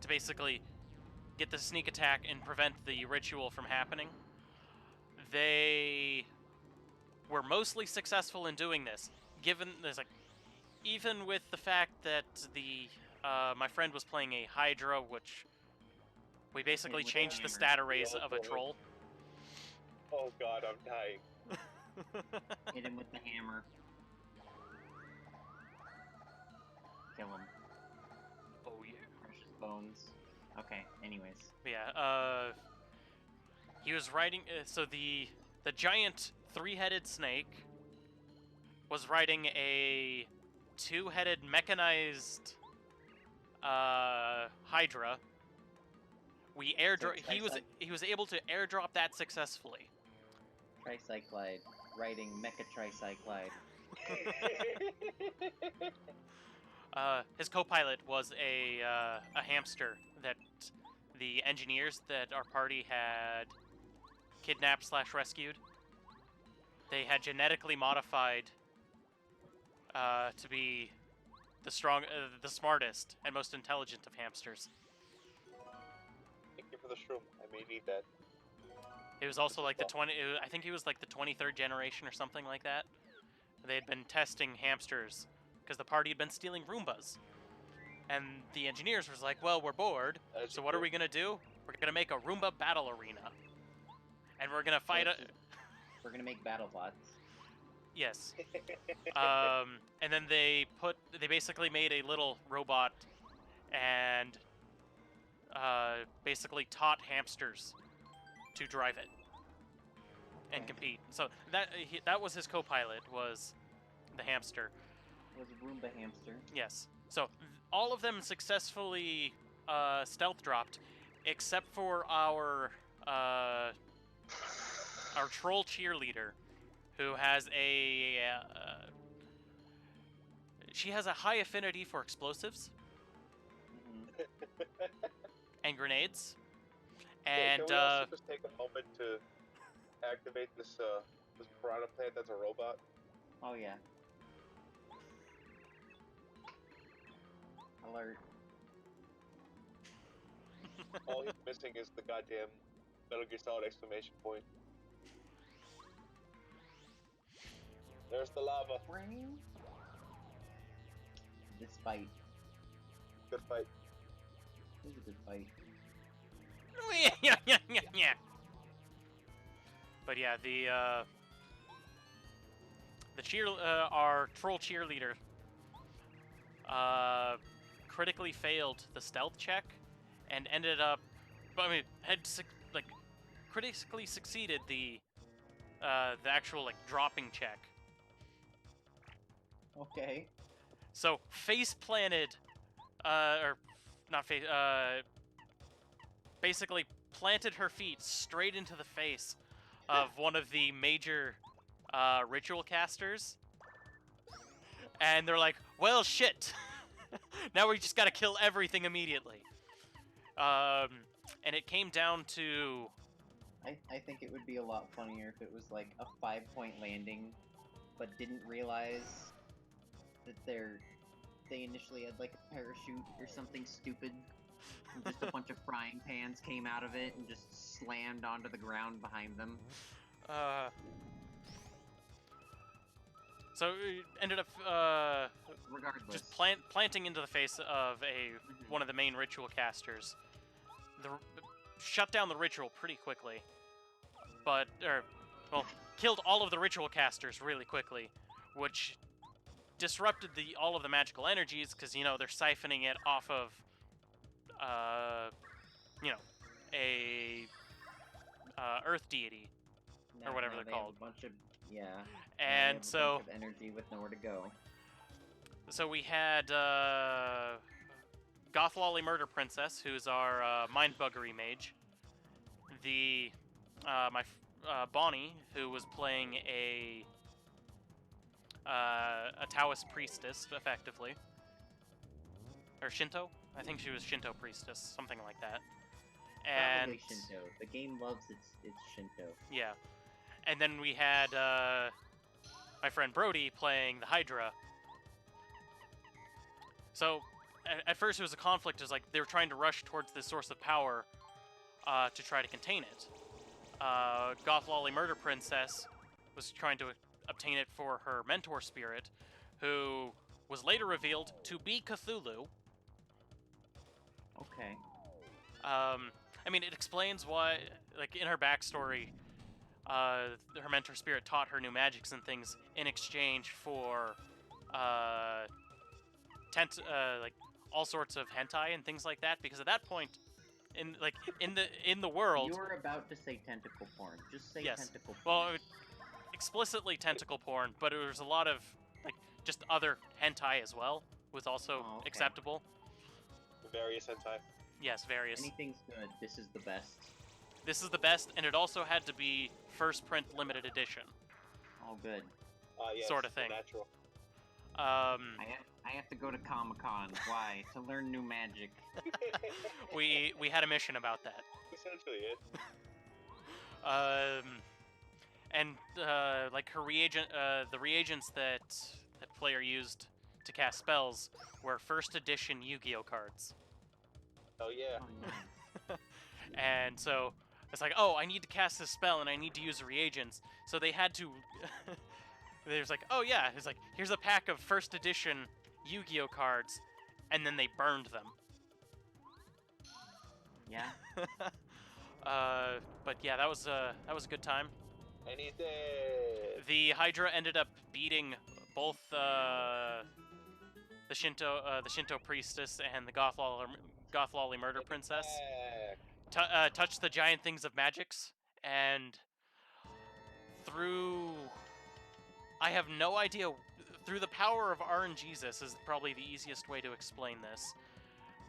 basically get the sneak attack and prevent the ritual from happening. They were mostly successful in doing this, given there's like even with the fact that the my friend was playing a Hydra, which we basically with changed the hammer. stat arrays Yeah, of a totally. troll. Oh god, I'm dying. Hit him with the hammer. Kill him. Oh yeah. Crush his bones. Okay, anyways. But yeah, he was riding. So the giant 3-headed snake was riding a 2-headed mechanized Hydra. We airdrop. He was able to airdrop that successfully. Tricyclide. Riding Mecha Tricyclide. His co-pilot was a hamster that the engineers that our party had kidnapped / rescued. They had genetically modified to be the smartest and most intelligent of hamsters. Thank you for the shroom. I may need that. It was also like I think he was like the 23rd generation or something like that. They had been testing hamsters because the party had been stealing Roombas. And the engineers was like, well, we're bored, As so you what are do. we gonna do? We're gonna make a Roomba battle arena. And we're gonna fight We're gonna make battle bots. Yes. And then they basically made a little robot and basically taught hamsters to drive it and Okay. compete. So that was his co-pilot, was the hamster. It was Roomba Hamster. Yes. So all of them successfully stealth dropped, except for our troll cheerleader, who has she has a high affinity for explosives Hmm. and grenades. Hey, And can we also just take a moment to activate this piranha plant that's a robot? Oh yeah. Alert. All he's missing is the goddamn Metal Gear Solid exclamation point. There's the lava. This fight. Good fight. This is a good fight. yeah. But yeah, our troll cheerleader critically failed the stealth check and ended up, critically succeeded the actual dropping check. Okay. So face planted, or not face, basically planted her feet straight into the face of one of the major ritual casters, and they're like, "Well, shit. Now we just gotta kill everything immediately." And it came down to I think it would be a lot funnier if it was like a 5-point landing, but didn't realize that they initially had like a parachute or something stupid. And just a bunch of frying pans came out of it and just slammed onto the ground behind them. So it ended up Regardless. just planting into the face of one of the main ritual casters. Shut down the ritual pretty quickly, killed all of the ritual casters really quickly, which disrupted all of the magical energies because they're siphoning it off of a earth deity or whatever they're they called. Have a bunch of now And they have a bunch of energy with nowhere to go. So we had Goth-Lolly Murder Princess, who's our mind buggery mage. Bonnie, who was playing a Taoist priestess, effectively, or Shinto. I think she was Shinto priestess, something like that. And Probably Shinto. The game loves its Shinto. yeah, and then we had my friend Brody playing the Hydra. So at first it was a conflict. It was like they were trying to rush towards this source of power to try to contain it. Goth-Lolly Murder Princess was trying to obtain it for her mentor spirit, who was later revealed to be Cthulhu. Okay. I mean, it explains why, like, in her backstory, her mentor spirit taught her new magics and things in exchange for, like, all sorts of hentai and things like that, because at that point, in the world... You were about to say tentacle porn. Just say yes. tentacle porn. Well, explicitly tentacle porn, but it was a lot of, like, just other hentai as well, was also acceptable. Various hentai. Yes, various. Anything's good. This is the best. This is the best, and it also had to be first print limited edition. All good. Yes, sort of thing. Natural. I have to go to Comic-Con. Why? To learn new magic. we had a mission about that. Essentially it. And like her reagent, the reagents that player used to cast spells were first edition Yu-Gi-Oh cards. Oh yeah. Oh, nice. And so it's like, oh, I need to cast this spell and I need to use reagents. So they had to. There's like, oh yeah, it's like, here's a pack of first edition Yu-Gi-Oh cards, and then they burned them. Yeah. But yeah, that was a good time. Anything. The Hydra ended up beating both the Shinto priestess and the Goth-Lolly Murder Princess. Touched the giant things of magics, and I have no idea. Through the power of RNGesus is probably the easiest way to explain this.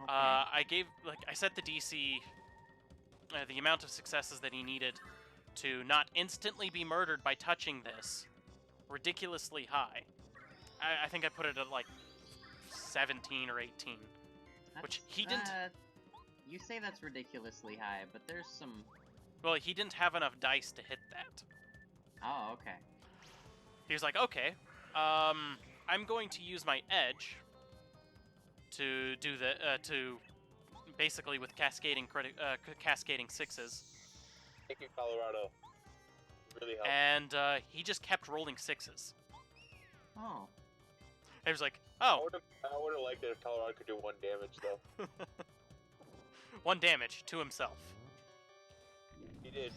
Okay. I set the DC, the amount of successes that he needed to not instantly be murdered by touching this, ridiculously high. I think I put it at like 17 or 18, which he didn't. You say that's ridiculously high, but there's some. Well, he didn't have enough dice to hit that. Oh, okay. He was like, okay, I'm going to use my edge to do to basically with cascading sixes. Thank you, Colorado. Really helped. And he just kept rolling sixes. Oh. He was like, I oh, would have liked it if Colorado could do 1 damage though. 1 damage to himself. He did.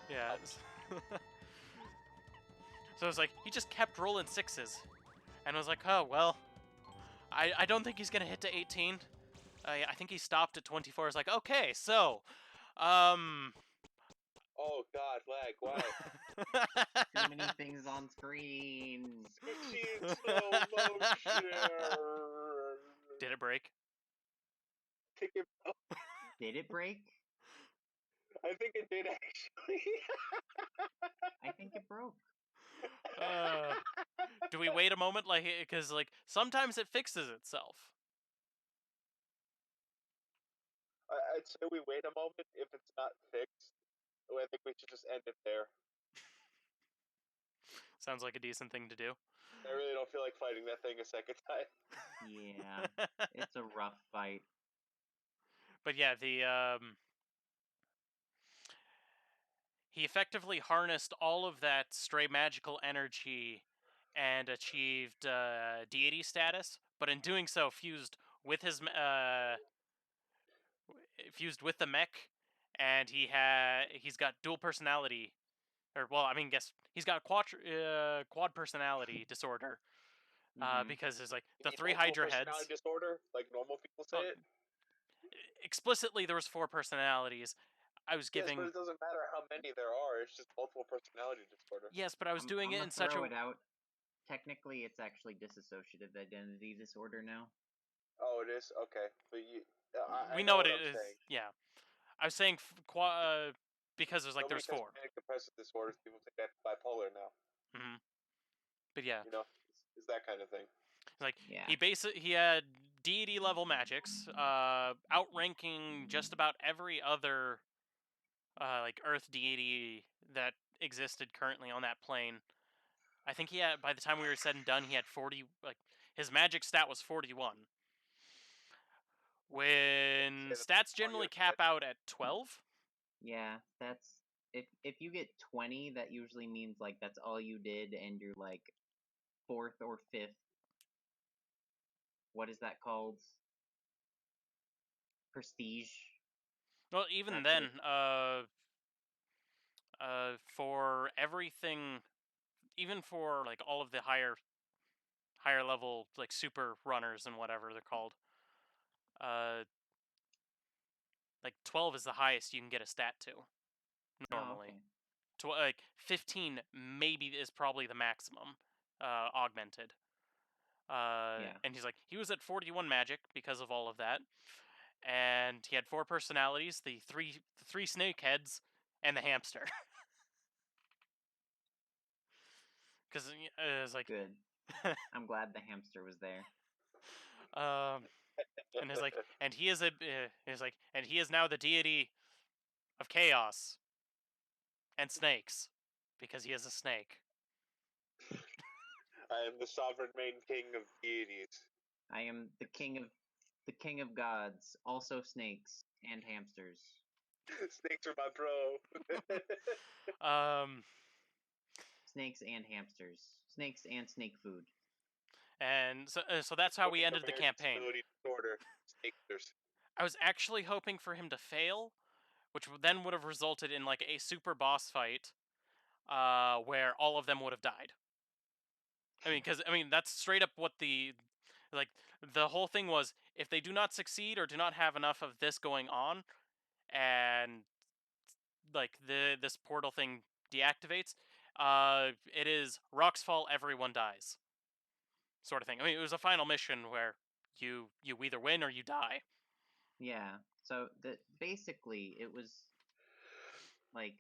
Yeah. So it was like, he just kept rolling sixes. And I was like, oh, well, I don't think he's going to hit to 18. I think he stopped at 24. I was like, okay, so, Oh, Oh God, lag. Why? Too many things on screen. Squishy in slow motion. Did it break? Ticket. Did it break? I think it did actually. I think it broke. Do we wait a moment, like, because like sometimes it fixes itself. I'd say we wait a moment. If it's not fixed, I think we should just end it there. Sounds like a decent thing to do. I really don't feel like fighting that thing a second time. Yeah, it's a rough fight. But yeah, he effectively harnessed all of that stray magical energy and achieved deity status, but in doing so fused with his fused with the mech, and he's got dual personality, or well, I mean, guess he's got quad personality disorder, Mhm. because there's like You the mean 3 multiple Hydra personality heads. disorder, like normal people say Oh, it. explicitly, there was 4 personalities. I was Yes, but giving it doesn't matter how many there are. It's just multiple personality disorder. yes, but I was doing I'm it gonna in such throw a it out. Technically, it's actually dissociative identity disorder now. Oh, it is okay, but you. I we know know what what it I'm is. saying. Yeah, I was saying because there's like Nobody there's says 4. manic depressive disorders. People say that's bipolar now. Hmm. But yeah, You know, it's that kind of thing. like Yeah. he had deity level magics, outranking just about every other like Earth deity that existed currently on that plane. I think he had, by the time we were said and done, he had 40. Like his magic stat was 41. When Say that stats Mario generally cap out at 12. Yeah, that's if you get 20, that usually means like that's all you did and you're like 4th or 5th. What is that called? Prestige. Well, even That's it. then, for everything, even for like all of the higher level like super runners and whatever they're called, uh, like 12 is the highest you can get a stat to Oh, normally. okay. Like 15 maybe is probably the maximum, augmented. Yeah. And he's like, he was at 41 magic because of all of that, and he had 4 personalities: the three snake heads and the hamster. Because it was like, Good. I'm glad the hamster was there. and it's like, and he is and he is now the deity of chaos and snakes because he is a snake. I am the sovereign main king of deities. I am the king of gods, also snakes and hamsters. Snakes are my bro. Um, Snakes and hamsters. Snakes and snake food. and so that's how we ended the American campaign. disability disorder. Snakers. I was actually hoping for him to fail, which then would have resulted in like a super boss fight, where all of them would have died. I mean, because that's straight up what like the whole thing was. If they do not succeed or do not have enough of this going on, and like this portal thing deactivates, it is rocks fall, everyone dies, sort of thing. I mean, it was a final mission where you either win or you die. Yeah. So basically it was like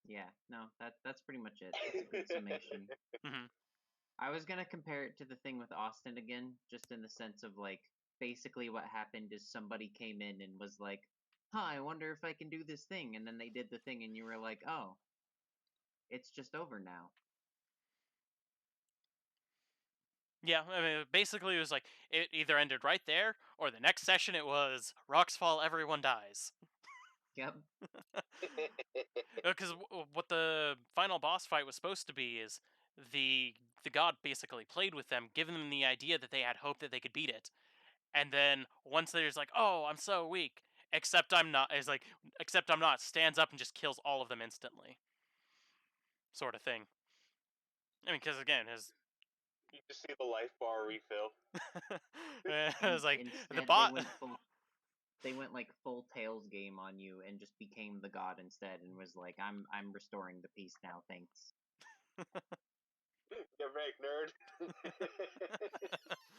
yeah, no, that's pretty much it. That's a good summation. Hmm. I was gonna compare it to the thing with Austin again, just in the sense of like basically what happened is somebody came in and was like, "Huh, I wonder if I can do this thing," and then they did the thing, and you were like, "Oh, it's just over now." Yeah, I mean, basically it was like it either ended right there or the next session it was rocks fall, everyone dies. Yep. Because what the final boss fight was supposed to be is the god basically played with them, giving them the idea that they had hope that they could beat it, and then once they're just like, "Oh, I'm so weak," except I'm not, stands up and just kills all of them instantly, sort of thing. I mean, because again, his You just see the life bar refill. it was like the Instead, bot. they went like full Tails game on you and just became the god instead and was like, I'm restoring the peace now, thanks. Get wrecked, nerd.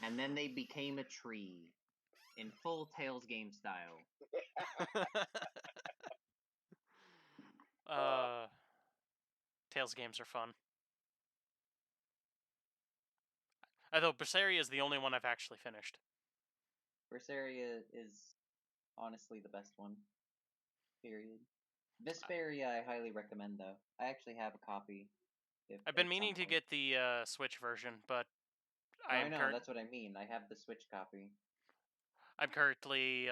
And then they became a tree in full Tails game style. Tails games are fun. Although Berseria is the only one I've actually finished. Berseria is honestly the best one. Period. Vesperia I highly recommend though. I actually have a copy. I've been at meaning some to point. get the Switch version, but No, I I'm know, that's what I mean. I have the Switch copy. I'm currently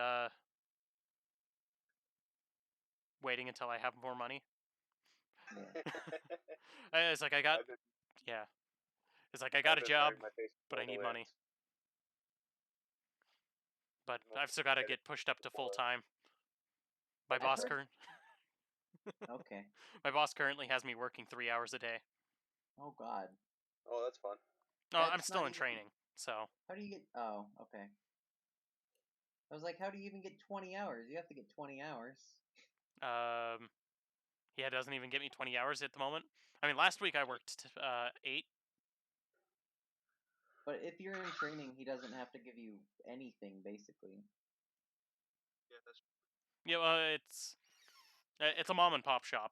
waiting until I have more money. Yeah. It's like I got, yeah. It's like I got a job, but I need money. But I've still got to get pushed up to full time. My I've boss heard- Okay. my boss currently has me working 3 hours a day. Oh God. Oh, that's fun. No, I'm That's still not in even- training, so How do you get? Oh, okay. I was like, how do you even get 20 hours? You have to get 20 hours. yeah, it doesn't even get me 20 hours at the moment. I mean, last week I worked 8. But if you're in training, he doesn't have to give you anything, basically. Yeah, that's Yeah, it's a mom and pop shop,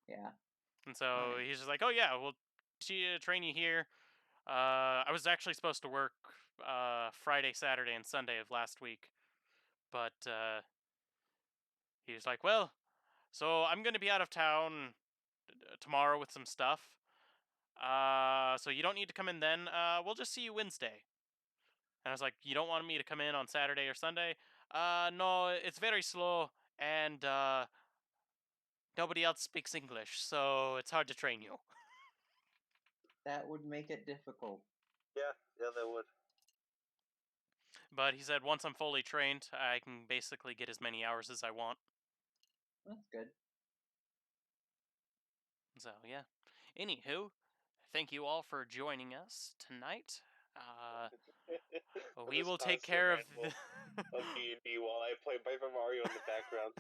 Yeah. and so Alright. he's just like, oh yeah, we'll train you here. I was actually supposed to work Friday, Saturday, and Sunday of last week, but he was like, well, so I'm gonna be out of town tomorrow with some stuff. So you don't need to come in then. We'll just see you Wednesday. And I was like, you don't want me to come in on Saturday or Sunday? No, it's very slow, and nobody else speaks English, so it's hard to train you. That would make it difficult. yeah, that would. But he said once I'm fully trained, I can basically get as many hours as I want. That's good. So yeah. Anywho, thank you all for joining us tonight. We will take care of the of D&D while I play Paper Mario in the background.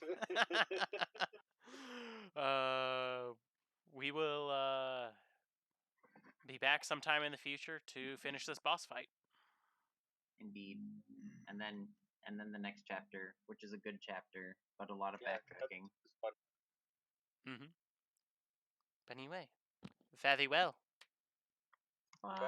we will be back sometime in the future to finish this boss fight. Indeed. And then the next chapter, which is a good chapter, but a lot of backtracking. Mm-hmm. But anyway, fare thee well. Bye.